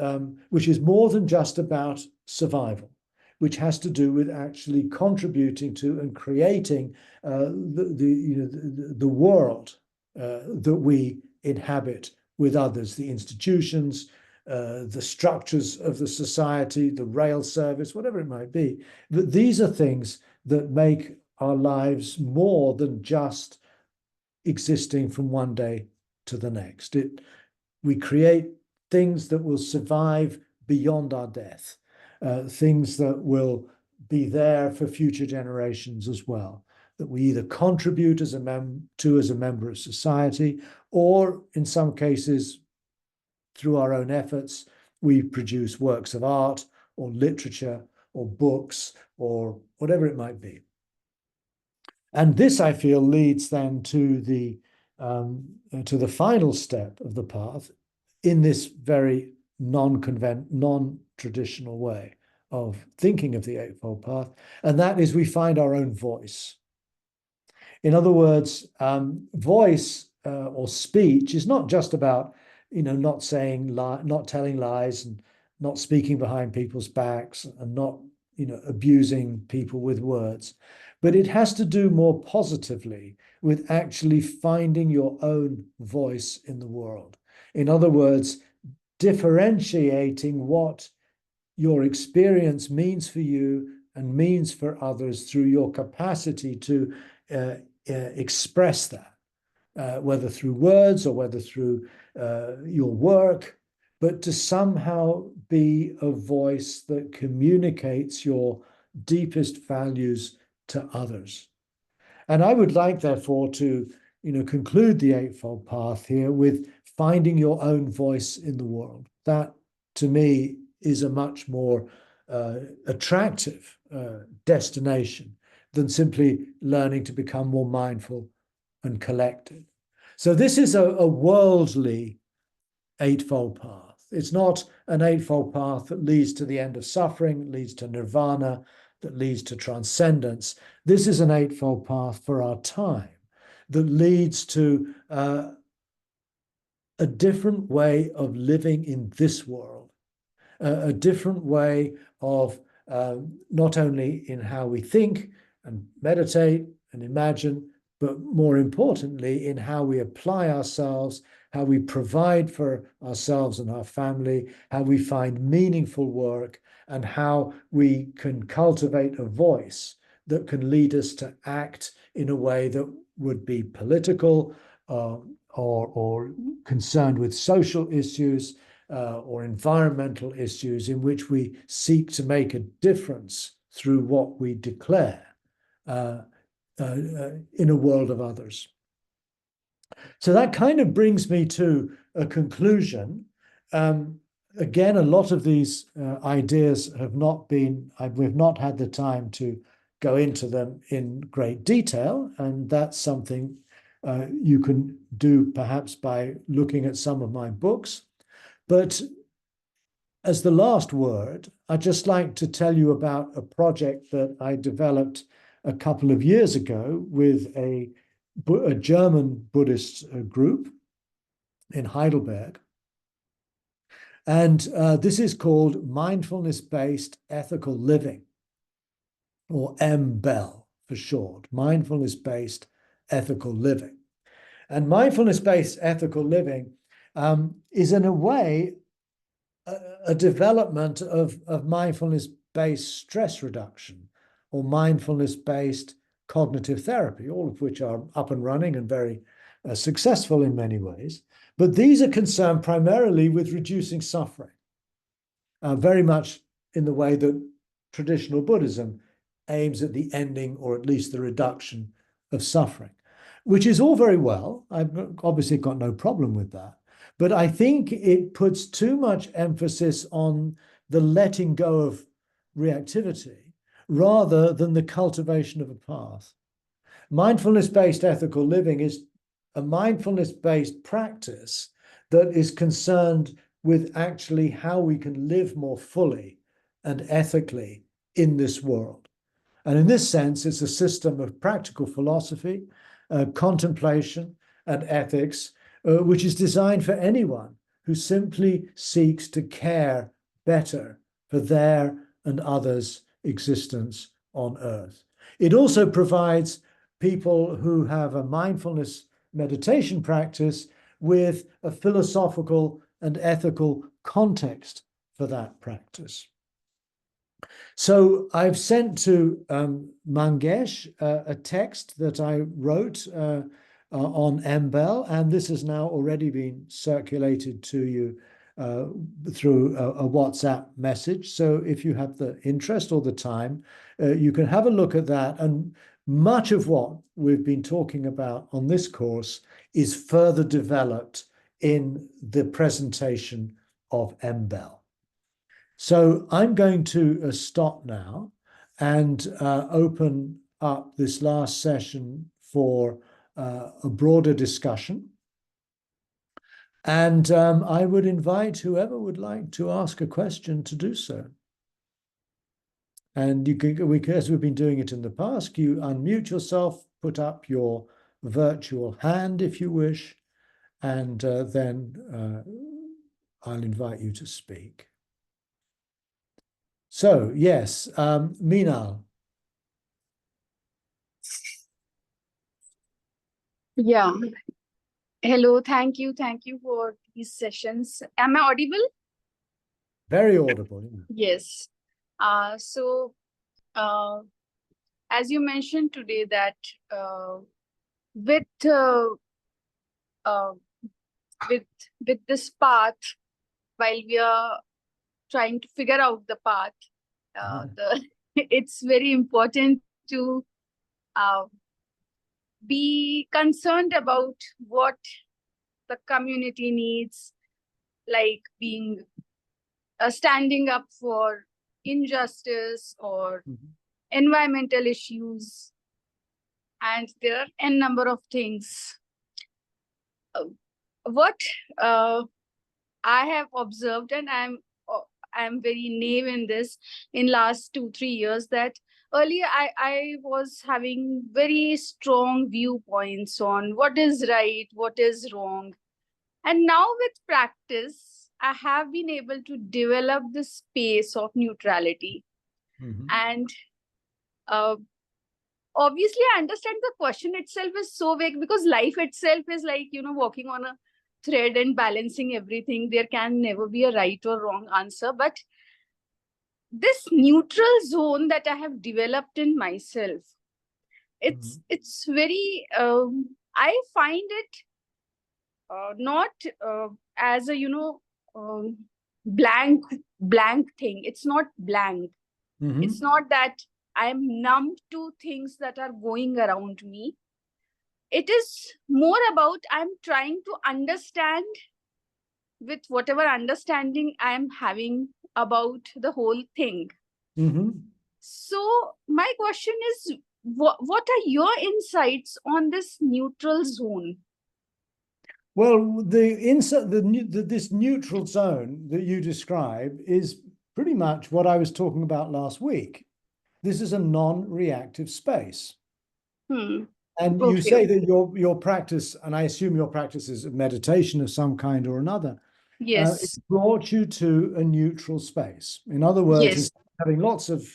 which is more than just about survival, which has to do with actually contributing to and creating the world that we inhabit with others, the institutions, the structures of the society, the rail service, whatever it might be. That these are things that make our lives more than just existing from one day to the next. We create things that will survive beyond our death, things that will be there for future generations as well, that we either contribute as a member of society, or in some cases, through our own efforts, we produce works of art or literature or books or whatever it might be. And this, I feel, leads then to the final step of the path in this very non-traditional way of thinking of the Eightfold Path, and that is we find our own voice. In other words, voice or speech is not just about, not telling lies and not speaking behind people's backs and not, abusing people with words, but it has to do more positively with actually finding your own voice in the world. In other words, differentiating what your experience means for you and means for others through your capacity to express that, whether through words or whether through your work, but to somehow be a voice that communicates your deepest values to others. And I would like, therefore, to conclude the Eightfold Path here with finding your own voice in the world. That, to me, is a much more attractive destination than simply learning to become more mindful and collected. So this is a worldly Eightfold Path. It's not an Eightfold Path that leads to the end of suffering, leads to nirvana, that leads to transcendence. This is an Eightfold Path for our time that leads to a different way of living in this world, a different way of not only in how we think and meditate and imagine, but more importantly, in how we apply ourselves, how we provide for ourselves and our family, how we find meaningful work, and how we can cultivate a voice that can lead us to act in a way that would be political or concerned with social issues or environmental issues, in which we seek to make a difference through what we declare in a world of others. So that kind of brings me to a conclusion. Again, a lot of these ideas we've not had the time to go into them in great detail, and that's something you can do perhaps by looking at some of my books. But as the last word, I'd just like to tell you about a project that I developed a couple of years ago with a German Buddhist group in Heidelberg. And this is called mindfulness-based ethical living, or MBEL for short, mindfulness-based ethical living. And mindfulness-based ethical living is in a way a development of mindfulness-based stress reduction or mindfulness-based cognitive therapy, all of which are up and running and very successful in many ways. But these are concerned primarily with reducing suffering, very much in the way that traditional Buddhism aims at the ending or at least the reduction of suffering, which is all very well. I've obviously got no problem with that. But I think it puts too much emphasis on the letting go of reactivity rather than the cultivation of a path. Mindfulness-based ethical living is a mindfulness-based practice that is concerned with actually how we can live more fully and ethically in this world. And in this sense, it's a system of practical philosophy, contemplation, and ethics, which is designed for anyone who simply seeks to care better for their and others' existence on Earth. It also provides people who have a mindfulness meditation practice with a philosophical and ethical context for that practice. So I've sent to Mangesh a text that I wrote on MBEL, and this has now already been circulated to you through a WhatsApp message. So if you have the interest or the time, you can have a look at that. And much of what we've been talking about on this course is further developed in the presentation of MBEL. So I'm going to stop now and open up this last session for a broader discussion. And I would invite whoever would like to ask a question to do so. And you can, as we've been doing it in the past, you unmute yourself, put up your virtual hand if you wish, and then I'll invite you to speak. So, yes, Meenal. Yeah. Hello. Thank you. Thank you for these sessions. Am I audible? Very audible. Yes. So, as you mentioned today that with uh, with this path, while we are trying to figure out the path, it's very important to be concerned about what the community needs, like being standing up for injustice or environmental issues, and there are n number of things. What I have observed, and I'm very naive in this, in last 2-3 years, that earlier I was having very strong viewpoints on what is right, what is wrong. And now with practice, I have been able to develop the space of neutrality. And obviously, I understand the question itself is so vague because life itself is like, walking on a thread and balancing everything. There can never be a right or wrong answer. But this neutral zone that I have developed in myself, it's very, I find it not as a, blank thing. It's not blank. It's not that I'm numb to things that are going around me. It is more about I'm trying to understand with whatever understanding I'm having about the whole thing. So my question is, what are your insights on this neutral zone? Well, this neutral zone that you describe is pretty much what I was talking about last week. This is a non-reactive space. And you say that your practice, and I assume your practice is meditation of some kind or another, Yes. It brought you to a neutral space. In other words, Yes. instead of having lots of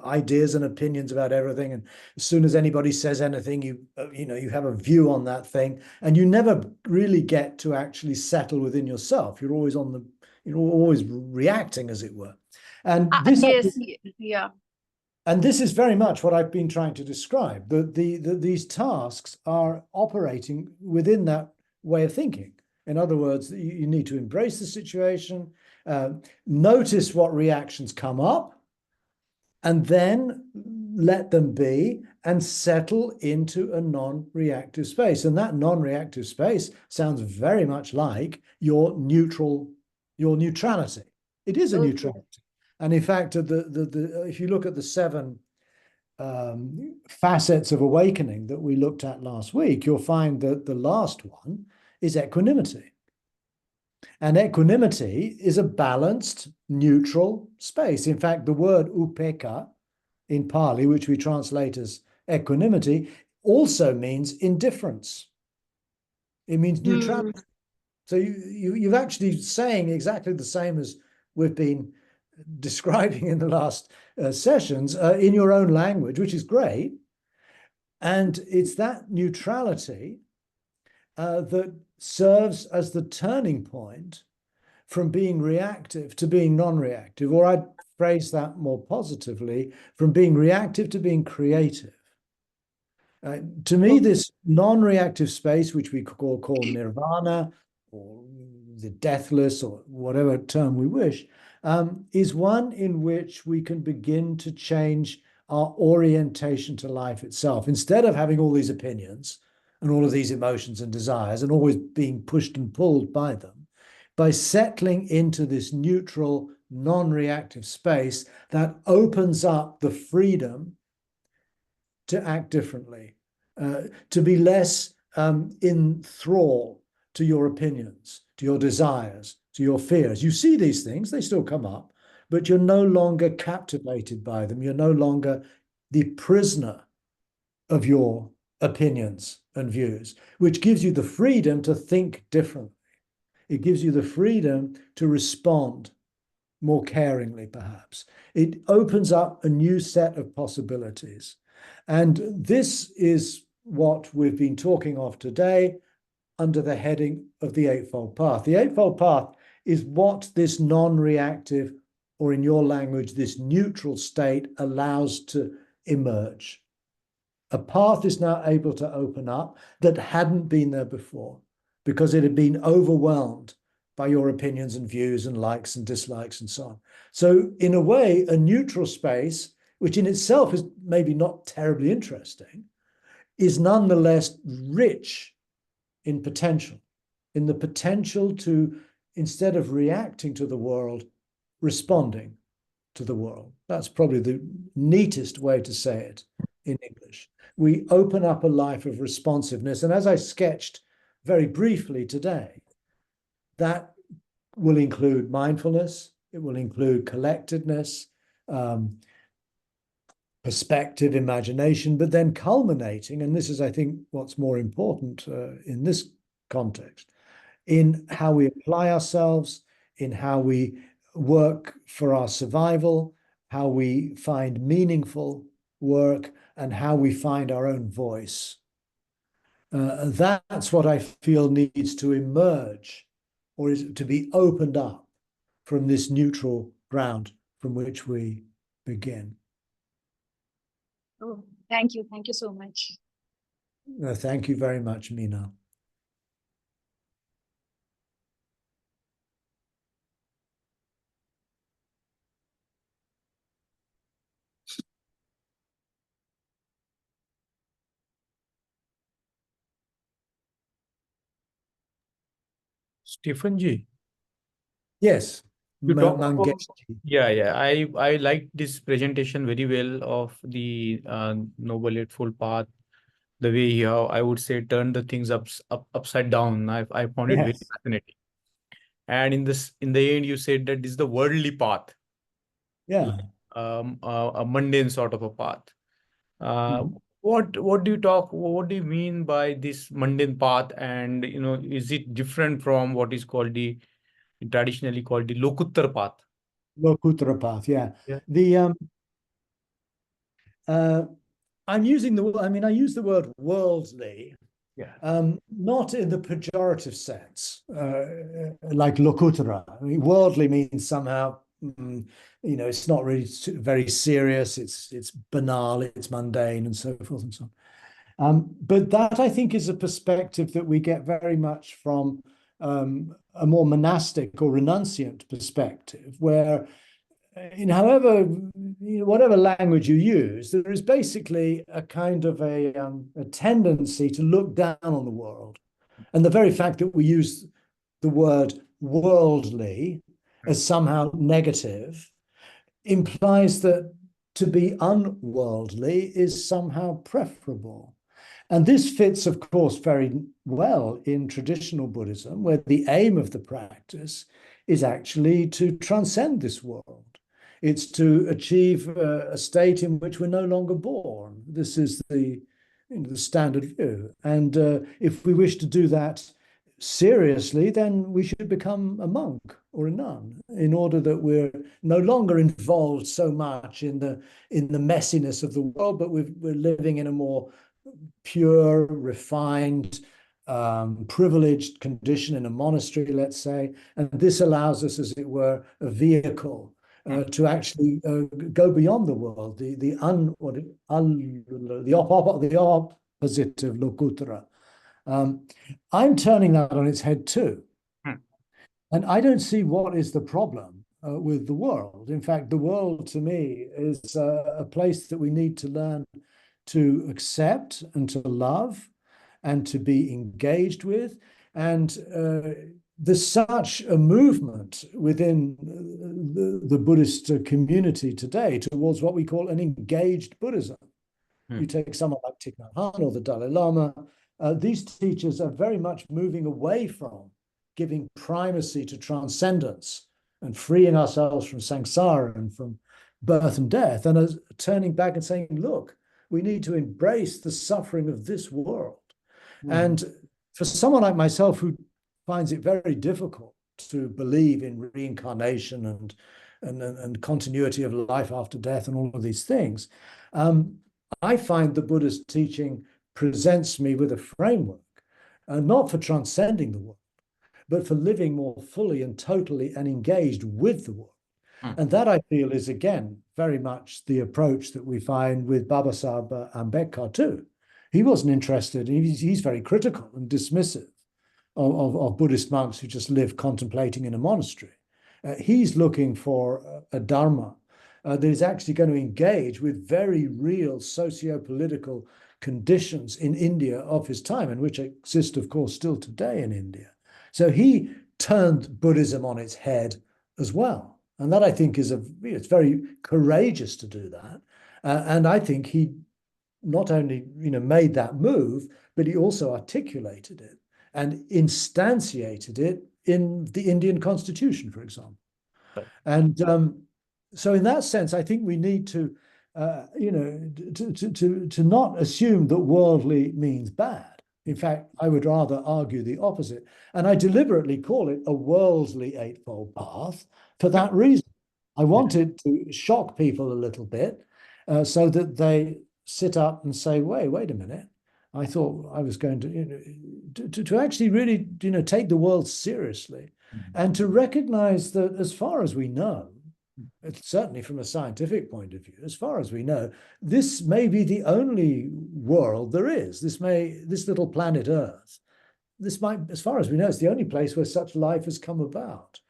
ideas and opinions about everything, and as soon as anybody says anything, you have a view on that thing, and you never really get to actually settle within yourself. You're always always reacting, as it were. And this Yes. Yeah. and this is very much what I've been trying to describe, that these tasks are operating within that way of thinking. In other words, you need to embrace the situation, notice what reactions come up, and then let them be and settle into a non-reactive space. And that non-reactive space sounds very much like your neutrality. It is a Okay. neutrality. And in fact, if you look at the 7 facets of awakening that we looked at last week, you'll find that the last one is equanimity. And equanimity is a balanced, neutral space. In fact, the word upekkha in Pali, which we translate as equanimity, also means indifference. It means neutrality. So you're actually saying exactly the same as we've been describing in the last sessions in your own language, which is great. And it's that neutrality that serves as the turning point from being reactive to being non-reactive, or I'd phrase that more positively, from being reactive to being creative. To me, this non-reactive space, which we call nirvana, or the deathless, or whatever term we wish, is one in which we can begin to change our orientation to life itself. Instead of having all these opinions and all of these emotions and desires and always being pushed and pulled by them, by settling into this neutral, non-reactive space that opens up the freedom to act differently, to be less in thrall to your opinions, to your desires, to your fears. You see these things, they still come up, but you're no longer captivated by them. You're no longer the prisoner of your opinions and views, which gives you the freedom to think differently. It gives you the freedom to respond more caringly, perhaps. It opens up a new set of possibilities. And this is what we've been talking of today under the heading of the Eightfold Path. The Eightfold Path is what this non-reactive, or in your language, this neutral state allows to emerge. A path is now able to open up that hadn't been there before because it had been overwhelmed by your opinions and views and likes and dislikes and so on. So in a way, a neutral space, which in itself is maybe not terribly interesting, is nonetheless rich in potential, in the potential to, instead of reacting to the world, responding to the world. That's probably the neatest way to say it in English. We open up a life of responsiveness. And as I sketched very briefly today, that will include mindfulness, it will include collectedness, perspective, imagination, but then culminating, and this is, I think, what's more important in this context, in how we apply ourselves, in how we work for our survival, how we find meaningful work, and how we find our own voice. That's what I feel needs to emerge, or is to be opened up from this neutral ground from which we begin. Oh, thank you. Thank you so much. Thank you very much, Meena. Stephen ji, Yes, you talk about, Mangesh. yeah. I like this presentation very well of the Noble Eightfold Path. The way you have, I would say, turn the things upside down. I found it very Yes. fascinating. And in the end, you said that this is the worldly path, Yeah. a mundane sort of a path. What do you mean by this mundane path? And is it different from what is called the traditionally called the Lokuttar path. Lokuttara path, yeah. Yeah. The I'm using I use the word worldly, not in the pejorative sense, like Lokuttara. I mean, worldly means somehow, it's not really very serious. It's banal, it's mundane, and so forth and so on. But that, I think, is a perspective that we get very much from a more monastic or renunciant perspective, where however, whatever language you use, there is basically a kind of a tendency to look down on the world. And the very fact that we use the word worldly as somehow negative implies that to be unworldly is somehow preferable. And this fits, of course, very well in traditional Buddhism, where the aim of the practice is actually to transcend this world. It's to achieve a state in which we're no longer born. This is the standard view. And if we wish to do that seriously, then we should become a monk or a nun, in order that we're no longer involved so much in the messiness of the world, but we're living in a more pure, refined, privileged condition in a monastery, let's say. And this allows us, as it were, a vehicle to actually go beyond the world, the opposite of Lokuttara. I'm turning that on its head too. And I don't see what is the problem with the world. In fact, the world to me is a place that we need to learn to accept and to love and to be engaged with. And there's such a movement within the Buddhist community today towards what we call an engaged Buddhism. You take someone like Thich Nhat Hanh or the Dalai Lama, these teachers are very much moving away from giving primacy to transcendence and freeing ourselves from samsara and from birth and death, and as turning back and saying, look, we need to embrace the suffering of this world. And for someone like myself who finds it very difficult to believe in reincarnation and continuity of life after death and all of these things, I find the Buddha's teaching presents me with a framework, not for transcending the world, but for living more fully and totally and engaged with the world. And that, I feel, is, again, very much the approach that we find with Babasaheb Ambedkar too. He wasn't interested, he's very critical and dismissive of Buddhist monks who just live contemplating in a monastery. He's looking for a dharma that is actually going to engage with very real socio-political conditions in India of his time, and which exist, of course, still today in India. So he turned Buddhism on its head as well. And that, I think, it's very courageous to do that. And I think he not only, made that move, but he also articulated it and instantiated it in the Indian Constitution, for example. Right. And so in that sense, I think we need to not assume that worldly means bad. In fact, I would rather argue the opposite. And I deliberately call it a worldly eightfold path for that reason. I wanted to shock people a little bit so that they sit up and say, wait a minute. I thought I was going to actually really, take the world seriously and to recognize that, as far as we know, it's certainly from a scientific point of view, as far as we know, this may be the only world there is. This little planet Earth, this might, as far as we know, it's the only place where such life has come about.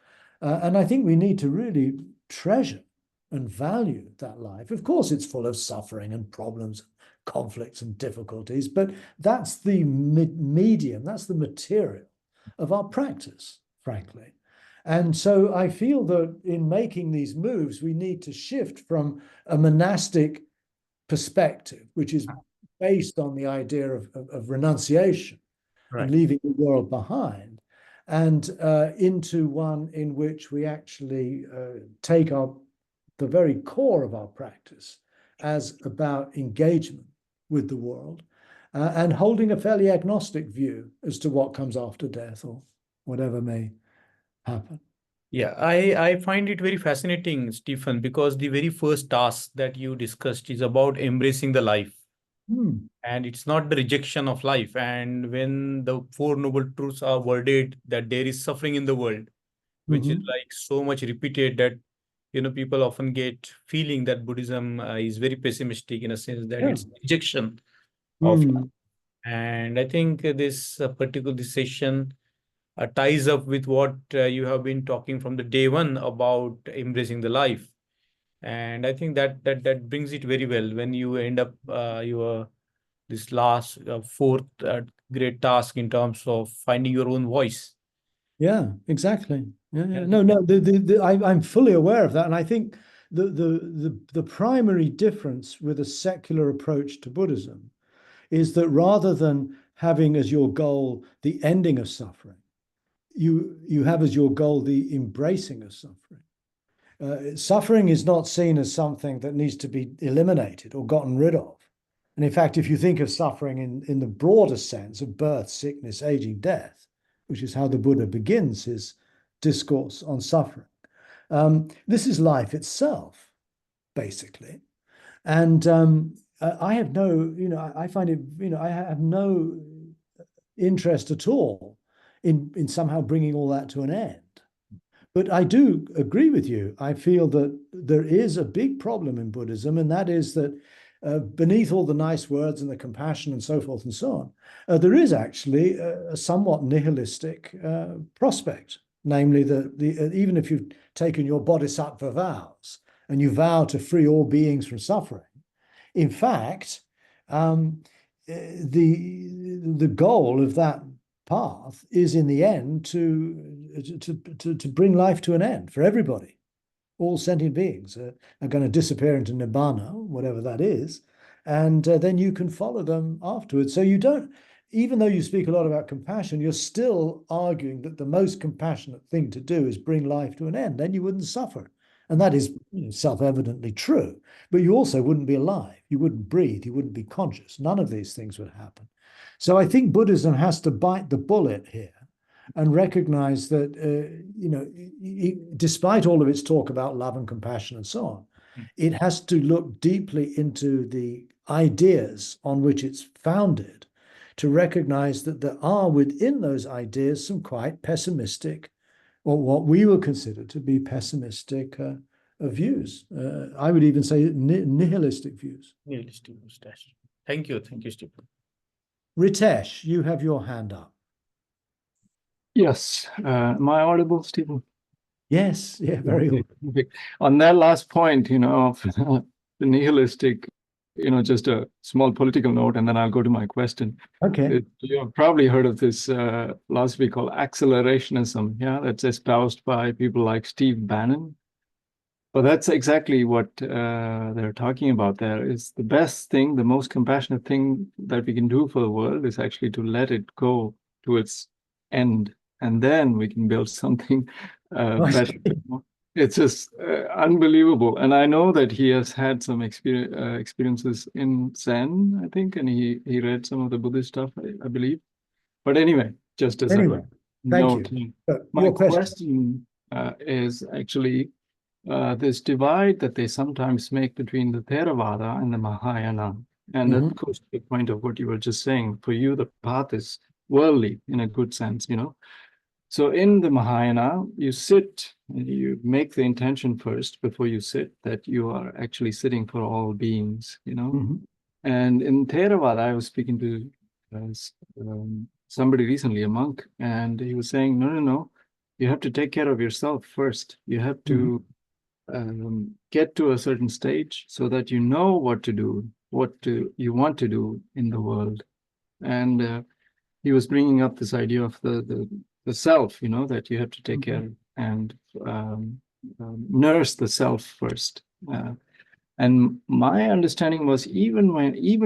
And I think we need to really treasure and value that life. Of course, it's full of suffering and problems, conflicts and difficulties, but that's the medium, that's the material of our practice, frankly. And so I feel that in making these moves, we need to shift from a monastic perspective, which is based on the idea of renunciation and leaving the world behind, and into one in which we actually take the very core of our practice as about engagement with the world and holding a fairly agnostic view as to what comes after death or whatever may happen. Yeah, I find it very fascinating, Stephen, because the very first task that you discussed is about embracing the life. And it's not the rejection of life. And when the Four Noble Truths are worded that there is suffering in the world, which is like so much repeated that, people often get feeling that Buddhism is very pessimistic in a sense that Yeah. it's rejection of life. And I think this particular this session ties up with what you have been talking from the day one about embracing the life. And I think that brings it very well when you end up your this last fourth great task in terms of finding your own voice. Yeah, exactly. Yeah, yeah. Yeah. No. I'm fully aware of that, and I think the primary difference with a secular approach to Buddhism is that rather than having as your goal the ending of suffering, you have as your goal the embracing of suffering. Suffering is not seen as something that needs to be eliminated or gotten rid of. And in fact, if you think of suffering in the broader sense of birth, sickness, aging, death, which is how the Buddha begins his discourse on suffering, this is life itself, basically. And I have no, I find it, I have no interest at all in somehow bringing all that to an end. But I do agree with you. I feel that there is a big problem in Buddhism, and that is that beneath all the nice words and the compassion and so forth and so on, there is actually a somewhat nihilistic prospect. Namely, that even if you've taken your bodhisattva vows and you vow to free all beings from suffering, in fact, the goal of that path is in the end to bring life to an end for everybody. All sentient beings are going to disappear into nibbana, whatever that is, and then you can follow them afterwards. So you don't, even though you speak a lot about compassion, you're still arguing that the most compassionate thing to do is bring life to an end. Then you wouldn't suffer. And that is self-evidently true. But you also wouldn't be alive. You wouldn't breathe. You wouldn't be conscious. None of these things would happen. So I think Buddhism has to bite the bullet here and recognize that, despite all of its talk about love and compassion and so on, it has to look deeply into the ideas on which it's founded to recognize that there are within those ideas some quite pessimistic, or what we would consider to be pessimistic views. I would even say nihilistic views. Nihilistic mustache. Thank you, Stephen. Ritesh, you have your hand up. Yes. Am I audible, Stephen? Yes. Yeah, very good. On that last point, of the nihilistic, just a small political note, and then I'll go to my question. Okay. You have probably heard of this philosophy called accelerationism, that's espoused by people like Steve Bannon. Well, that's exactly what they're talking about there. Is the best thing, the most compassionate thing that we can do for the world is actually to let it go to its end, and then we can build something better. It's just unbelievable. And I know that he has had some experiences in Zen, I think, and he read some of the Buddhist stuff, I believe. But anyway, just as anyway, thank you. My question is actually this divide that they sometimes make between the Theravada and the Mahayana. And that goes to the point of what you were just saying. For you, the path is worldly in a good sense, So in the Mahayana, you sit and you make the intention first before you sit that you are actually sitting for all beings, And in Theravada, I was speaking to somebody recently, a monk, and he was saying, no, you have to take care of yourself first. You have to get to a certain stage so that you know what to do, you want to do in the world. And he was bringing up this idea of the self, that you have to take care and nurse the self first. And my understanding was even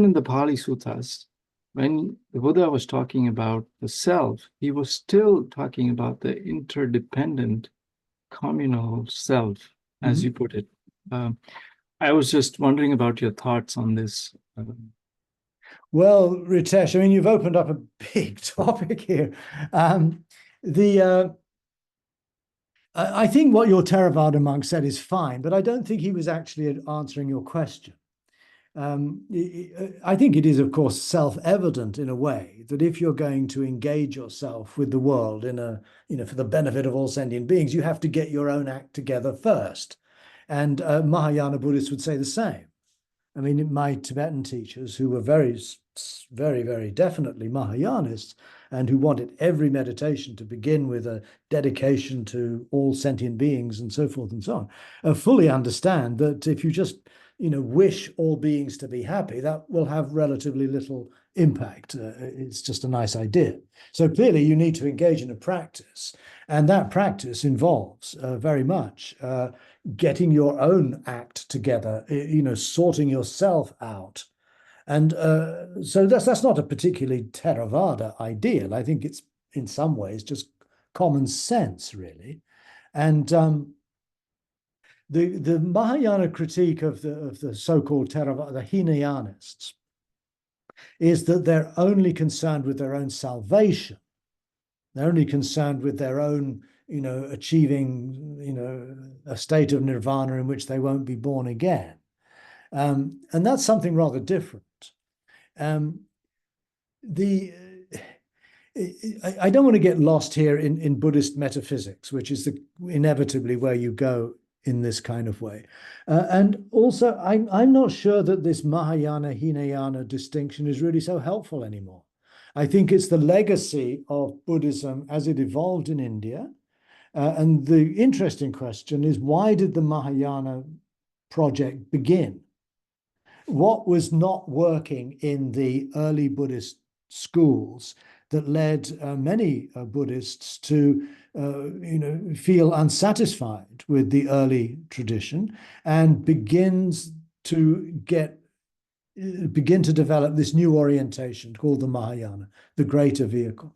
in the Pali Suttas, when the Buddha was talking about the self, he was still talking about the interdependent communal self, as you put it. I was just wondering about your thoughts on this. Well, Ritesh, I mean, you've opened up a big topic here. I think what your Theravada monk said is fine, but I don't think he was actually answering your question. I think it is, of course, self-evident in a way that if you're going to engage yourself with the world in a, for the benefit of all sentient beings, you have to get your own act together first. And Mahayana Buddhists would say the same. I mean, my Tibetan teachers, who were very, very, very definitely Mahayanists, and who wanted every meditation to begin with a dedication to all sentient beings and so forth and so on, fully understand that if you just, wish all beings to be happy, that will have relatively little impact. It's just a nice idea. So clearly you need to engage in a practice, and that practice involves very much getting your own act together, sorting yourself out. And so that's not a particularly Theravada ideal. I think it's in some ways just common sense, really. And the Mahayana critique of the so-called Theravada, the Hinayanists, is that they're only concerned with their own salvation. They're only concerned with their own, achieving, a state of nirvana in which they won't be born again. And that's something rather different. I don't want to get lost here in Buddhist metaphysics, which is inevitably where you go in this kind of way. And also, I'm not sure that this Mahayana-Hinayana distinction is really so helpful anymore. I think it's the legacy of Buddhism as it evolved in India. And the interesting question is, why did the Mahayana project begin? What was not working in the early Buddhist schools that led many Buddhists to feel unsatisfied with the early tradition and begin to develop this new orientation called the Mahayana, the greater vehicle.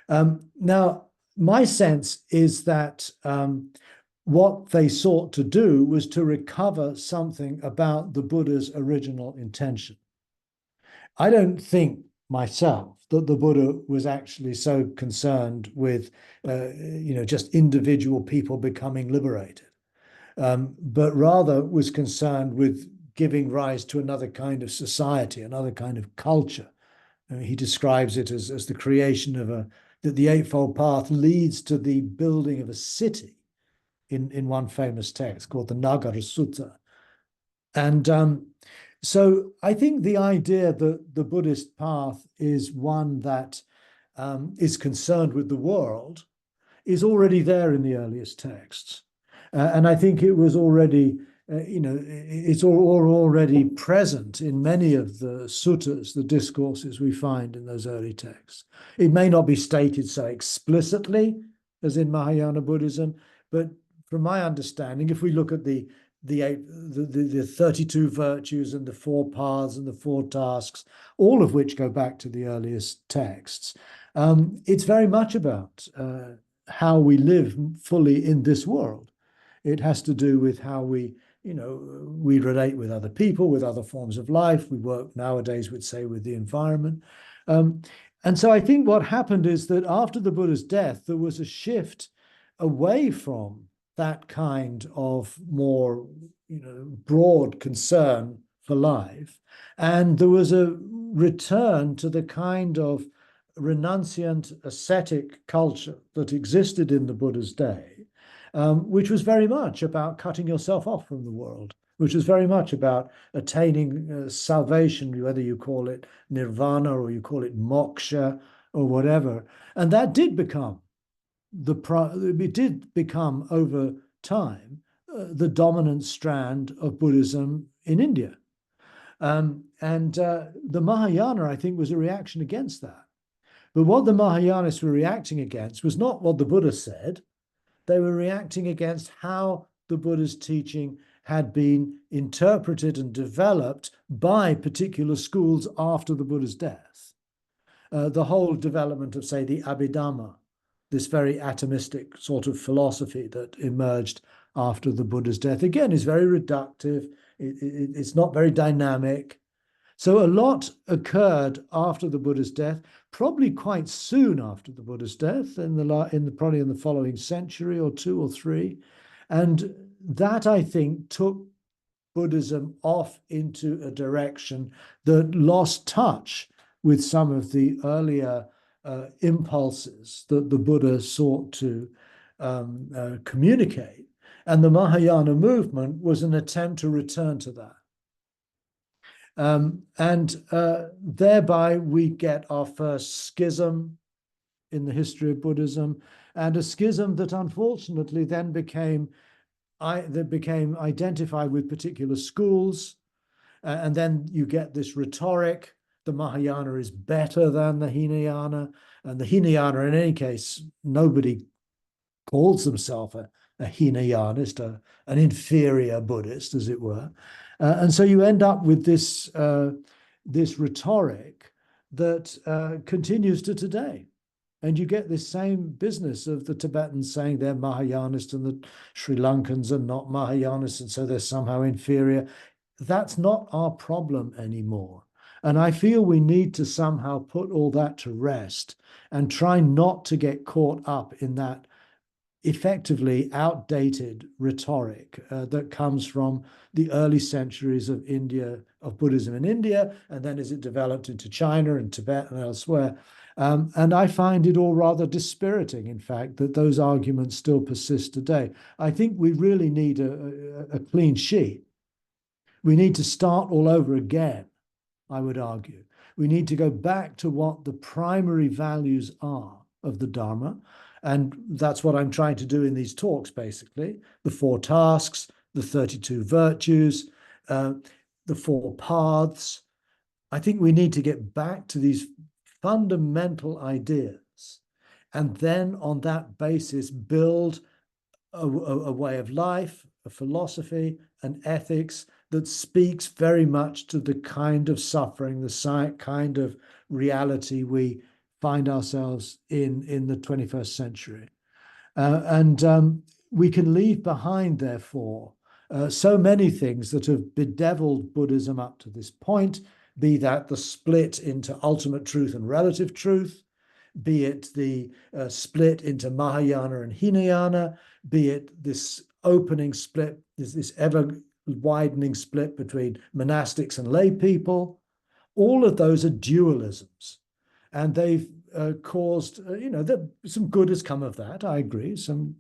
Now, my sense is that what they sought to do was to recover something about the Buddha's original intention. I don't think myself that the Buddha was actually so concerned with, just individual people becoming liberated, but rather was concerned with giving rise to another kind of society, another kind of culture. He describes it as the creation of that the Eightfold Path leads to the building of a city in one famous text called the Nagara Sutta. And so I think the idea that the Buddhist path is one that is concerned with the world is already there in the earliest texts. And I think it was already, it's already present in many of the suttas, the discourses we find in those early texts. It may not be stated so explicitly as in Mahayana Buddhism, but from my understanding, if we look at the 32 virtues and the 4 paths and the 4 tasks, all of which go back to the earliest texts, it's very much about how we live fully in this world. It has to do with how we relate with other people, with other forms of life. We work nowadays, we'd say, with the environment. And so I think what happened is that after the Buddha's death, there was a shift away from that kind of more, broad concern for life. And there was a return to the kind of renunciant ascetic culture that existed in the Buddha's day, which was very much about cutting yourself off from the world, which was very much about attaining salvation, whether you call it nirvana or you call it moksha or whatever. And that did become over time the dominant strand of Buddhism in India. And the Mahayana, I think, was a reaction against that. But what the Mahayanists were reacting against was not what the Buddha said. They were reacting against how the Buddha's teaching had been interpreted and developed by particular schools after the Buddha's death. The whole development of, say, the Abhidhamma, this very atomistic sort of philosophy that emerged after the Buddha's death, again, is very reductive. It's not very dynamic. So a lot occurred after the Buddha's death, probably quite soon after the Buddha's death, probably in the following century or two or three, and that, I think, took Buddhism off into a direction that lost touch with some of the earlier impulses that the Buddha sought to communicate. And the Mahayana movement was an attempt to return to that. Thereby we get our first schism in the history of Buddhism, and a schism that unfortunately then became identified with particular schools, and then you get this rhetoric: the Mahayana is better than the Hinayana, and the Hinayana, in any case, nobody calls themselves a Hinayanist, an inferior Buddhist, as it were. And so you end up with this rhetoric that continues to today. And you get this same business of the Tibetans saying they're Mahayanist and the Sri Lankans are not Mahayanist, and so they're somehow inferior. That's not our problem anymore. And I feel we need to somehow put all that to rest and try not to get caught up in that effectively outdated rhetoric that comes from the early centuries of Buddhism in India, and then as it developed into China and Tibet and elsewhere. And I find it all rather dispiriting, in fact, that those arguments still persist today. I think we really need a clean sheet. We need to start all over again, I would argue. We need to go back to what the primary values are of the Dharma. And that's what I'm trying to do in these talks, basically. The 4 tasks, the 32 virtues, the 4 paths. I think we need to get back to these fundamental ideas, and then on that basis build a way of life, a philosophy, an ethics that speaks very much to the kind of suffering, the kind of reality we find ourselves in the 21st century. We can leave behind, therefore, so many things that have bedeviled Buddhism up to this point, be that the split into ultimate truth and relative truth, be it the split into Mahayana and Hinayana, be it this opening split, this ever-widening split between monastics and lay people. All of those are dualisms. And they've caused, some good has come of that, I agree, some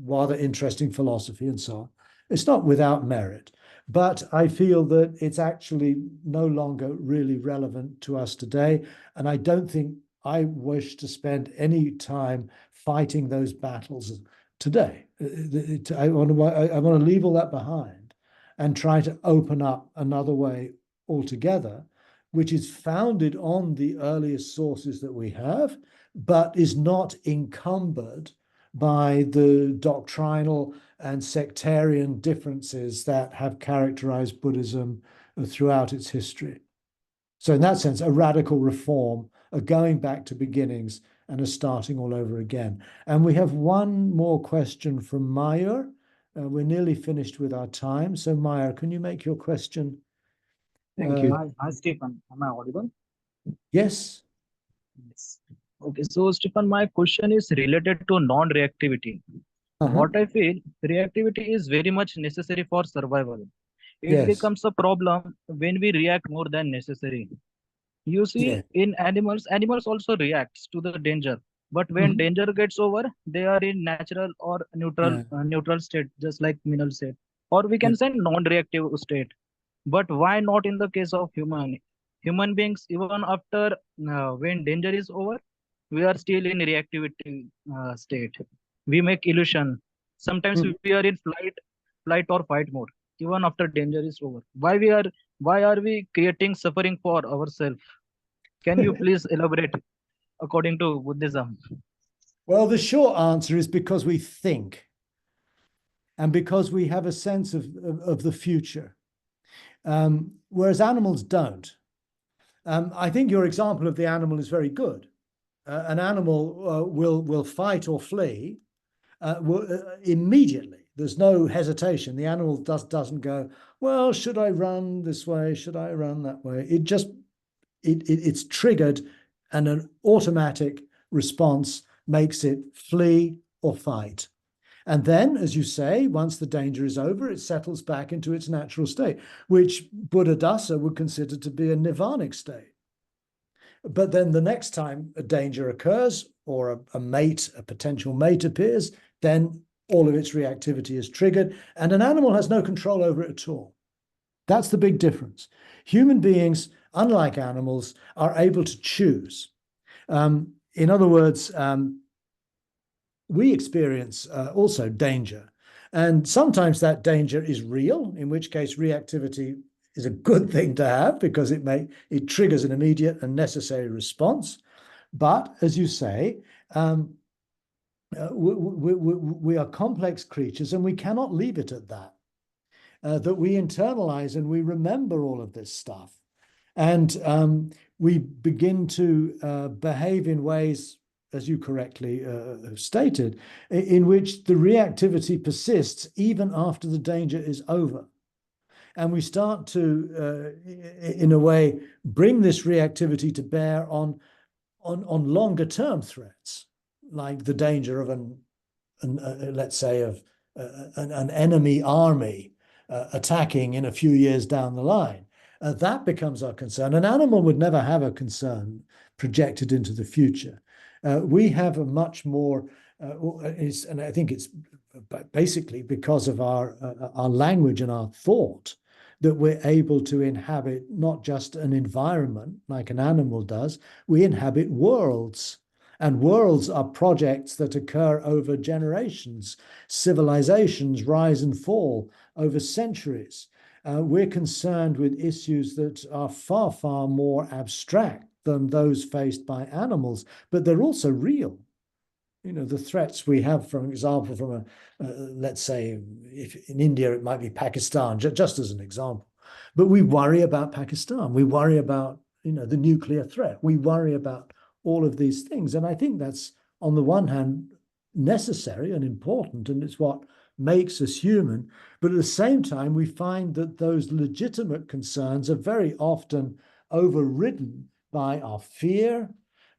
rather interesting philosophy and so on. It's not without merit, but I feel that it's actually no longer really relevant to us today. And I don't think I wish to spend any time fighting those battles today. I want to leave all that behind and try to open up another way altogether, which is founded on the earliest sources that we have, but is not encumbered by the doctrinal and sectarian differences that have characterized Buddhism throughout its history. So in that sense, a radical reform, a going back to beginnings, and a starting all over again. And we have one more question from Mayur. We're nearly finished with our time. So Mayur, can you make your question? Thank you. Hi, Stephen. Am I audible? Yes. Yes. Okay, so Stephen, my question is related to non-reactivity. What I feel, reactivity is very much necessary for survival. It becomes a problem when we react more than necessary. You see, in animals also reacts to the danger. But when danger gets over, they are in natural or neutral state, just like Minal said. Or we can say non-reactive state. But why not in the case of human beings? Even after when danger is over, we are still in reactivity state. We make illusion. Sometimes we are in flight or fight mode, even after danger is over. Why are we creating suffering for ourselves? Can you please elaborate according to Buddhism? Well, the short answer is because we think, and because we have a sense of the future. Whereas animals don't. I think your example of the animal is very good. An animal will fight or flee immediately. There's no hesitation. The animal doesn't go, well, should I run this way? Should I run that way? It's triggered, and an automatic response makes it flee or fight. And then, as you say, once the danger is over, it settles back into its natural state, which Buddhadasa would consider to be a nirvanic state. But then the next time a danger occurs, or a potential mate appears, then all of its reactivity is triggered, and an animal has no control over it at all. That's the big difference. Human beings, unlike animals, are able to choose. In other words, we experience also danger. And sometimes that danger is real, in which case reactivity is a good thing to have because it triggers an immediate and necessary response. But as you say, we are complex creatures, and we cannot leave it at that. That we internalize and we remember all of this stuff. And we begin to behave in ways, as you correctly have stated, in which the reactivity persists even after the danger is over. And we start to, in a way, bring this reactivity to bear on longer term threats, like the danger of let's say, of an enemy army attacking in a few years down the line. That becomes our concern. An animal would never have a concern projected into the future. We have a much more, and I think it's basically because of our language and our thought that we're able to inhabit not just an environment like an animal does, we inhabit worlds. And worlds are projects that occur over generations. Civilizations rise and fall over centuries. We're concerned with issues that are far, far more abstract than those faced by animals, but they're also real. You know, the threats we have, for example, from let's say, if in India, it might be Pakistan, just as an example. But we worry about Pakistan. We worry about, the nuclear threat. We worry about all of these things. And I think that's, on the one hand, necessary and important, and it's what makes us human. But at the same time, we find that those legitimate concerns are very often overridden by our fear,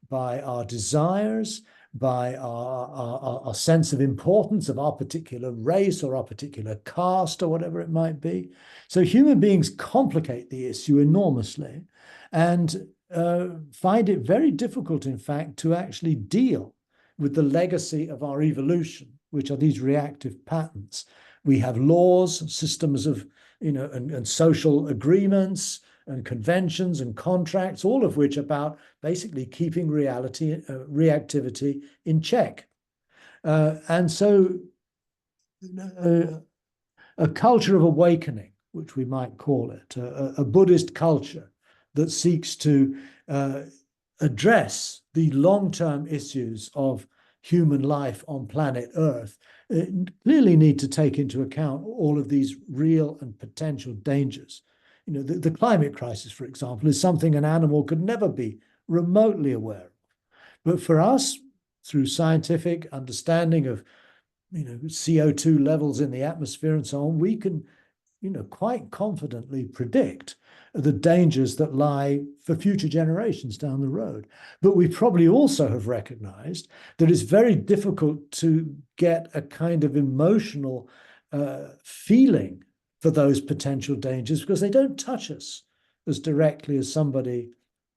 by our desires, by our sense of importance of our particular race or our particular caste or whatever it might be. So human beings complicate the issue enormously and find it very difficult, in fact, to actually deal with the legacy of our evolution, which are these reactive patterns. We have laws, systems of, and social agreements and conventions and contracts, all of which are about basically keeping reactivity in check. And so a culture of awakening, which we might call it, a Buddhist culture that seeks to address the long-term issues of human life on planet Earth, clearly need to take into account all of these real and potential dangers. The climate crisis, for example, is something an animal could never be remotely aware of. But for us, through scientific understanding of, CO2 levels in the atmosphere and so on, we can, quite confidently predict the dangers that lie for future generations down the road. But we probably also have recognized that it's very difficult to get a kind of emotional feeling for those potential dangers because they don't touch us as directly as somebody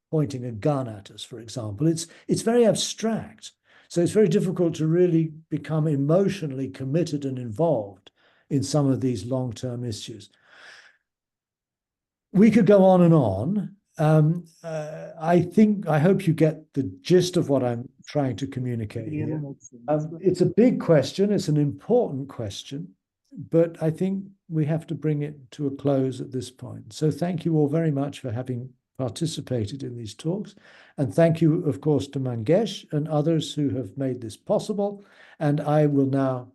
pointing a gun at us, for example. It's very abstract. So it's very difficult to really become emotionally committed and involved in some of these long-term issues. We could go on and on. I hope you get the gist of what I'm trying to communicate here. It's a big question. It's an important question, but I think we have to bring it to a close at this point. So thank you all very much for having participated in these talks. And thank you, of course, to Mangesh and others who have made this possible. And I will now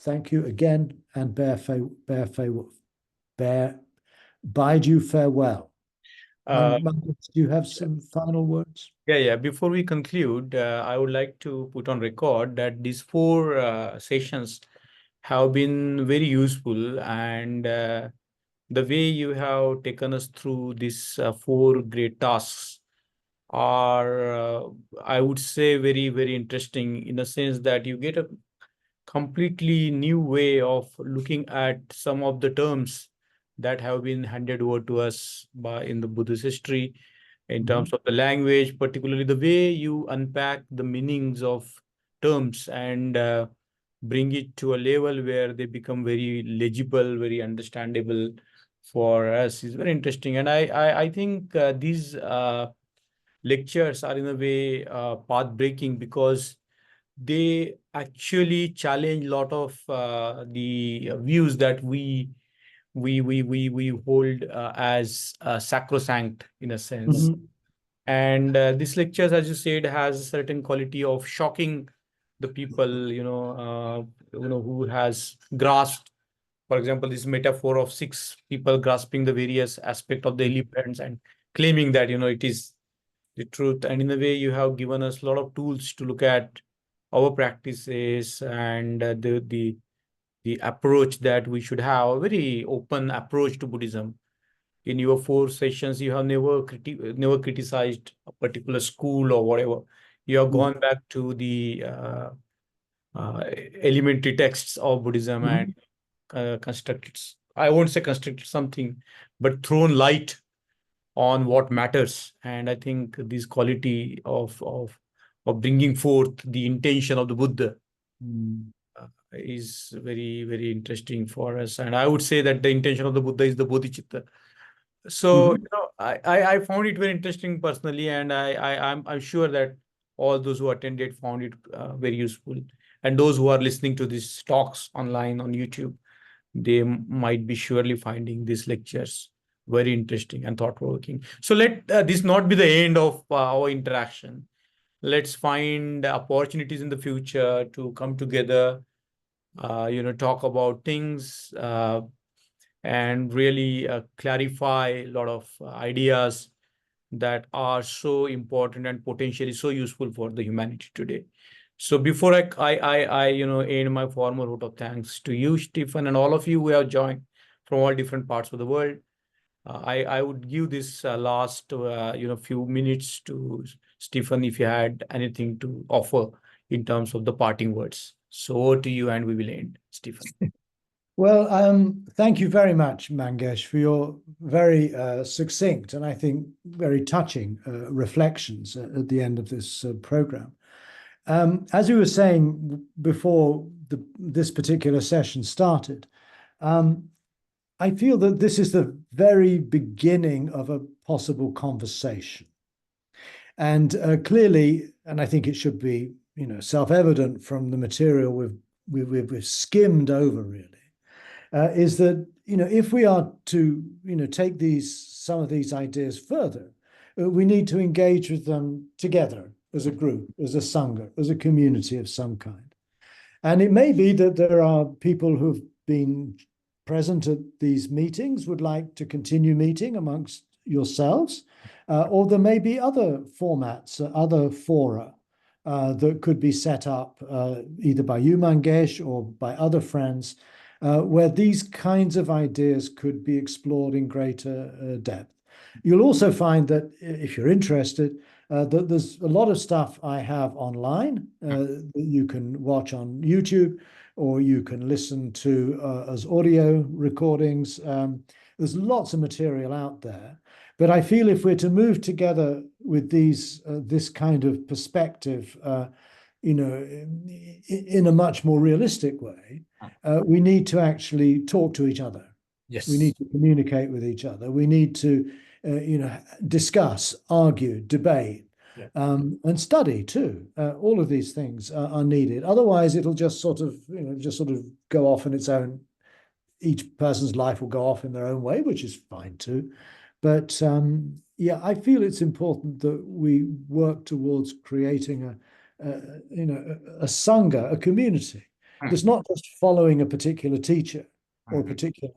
thank you again and bid you farewell. Mangesh, do you have some final words? Yeah. Before we conclude, I would like to put on record that these 4 sessions have been very useful, and the way you have taken us through these four great tasks are, I would say, very, very interesting in the sense that you get a completely new way of looking at some of the terms that have been handed over to us by in the Buddhist history in terms of the language, particularly the way you unpack the meanings of terms and bring it to a level where they become very legible, very understandable for us is very interesting. And I think these lectures are in a way path breaking because they actually challenge a lot of the views that we hold as sacrosanct in a sense. And this lectures, as you said, has a certain quality of shocking the people, who has grasped, for example, this metaphor of six people grasping the various aspect of the elephants and claiming that, it is the truth. And in a way, you have given us a lot of tools to look at our practices and the approach that we should have, a very open approach to Buddhism. In your four sessions, you have never criticized a particular school or whatever. You have gone back to the elementary texts of Buddhism and constructed, I won't say constructed something, but thrown light on what matters. And I think this quality of bringing forth the intention of the Buddha is very, very interesting for us. And I would say that the intention of the Buddha is the bodhicitta. So, I found it very interesting personally, and I'm sure that all those who attended found it very useful. And those who are listening to these talks online on YouTube, they might be surely finding these lectures very interesting and thought-provoking. So let this not be the end of our interaction. Let's find opportunities in the future to come together, talk about things and really clarify a lot of ideas that are so important and potentially so useful for the humanity today. So before I end my formal vote of thanks to you, Stephen, and all of you who have joined from all different parts of the world, I would give this last few minutes to Stephen if you had anything to offer in terms of the parting words. So over to you, and we will end, Stephen. Well, thank you very much, Mangesh, for your very succinct and I think very touching reflections at the end of this program. As we were saying before this particular session started, I feel that this is the very beginning of a possible conversation. And clearly, and I think it should be, self-evident from the material we've skimmed over really, is that, if we are to, take some of these ideas further, we need to engage with them together as a group, as a sangha, as a community of some kind. And it may be that there are people who've been present at these meetings would like to continue meeting amongst yourselves, or there may be other formats, other fora that could be set up either by you, Mangesh, or by other friends, where these kinds of ideas could be explored in greater depth. You'll also find that if you're interested, that there's a lot of stuff I have online that you can watch on YouTube, or you can listen to as audio recordings. There's lots of material out there. But I feel if we're to move together with this kind of perspective, in a much more realistic way, we need to actually talk to each other. Yes. We need to communicate with each other. We need to, discuss, argue, debate, and study too. All of these things are needed. Otherwise, it'll just sort of go off in its own. Each person's life will go off in their own way, which is fine too. But I feel it's important that we work towards creating a sangha, a community that's not just following a particular teacher or a particular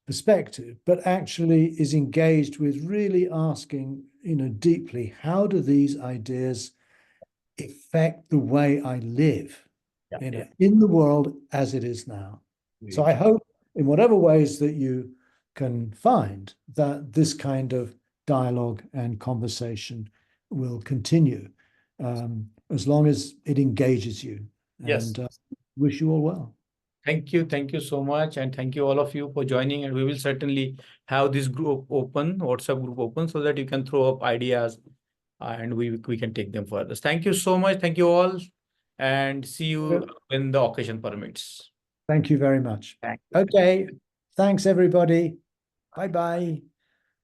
perspective, but actually is engaged with really asking, deeply, how do these ideas affect the way I live in the world as it is now? So I hope in whatever ways that you can find that this kind of dialogue and conversation will continue as long as it engages you. Yes. And wish you all well. Thank you so much, and thank you all of you for joining. And we will certainly have this group open, WhatsApp group open, so that you can throw up ideas, and we can take them further. Thank you so much. Thank you all, and see you when the occasion permits. Thank you very much. Thank you. Okay. Thanks, everybody. Bye-bye.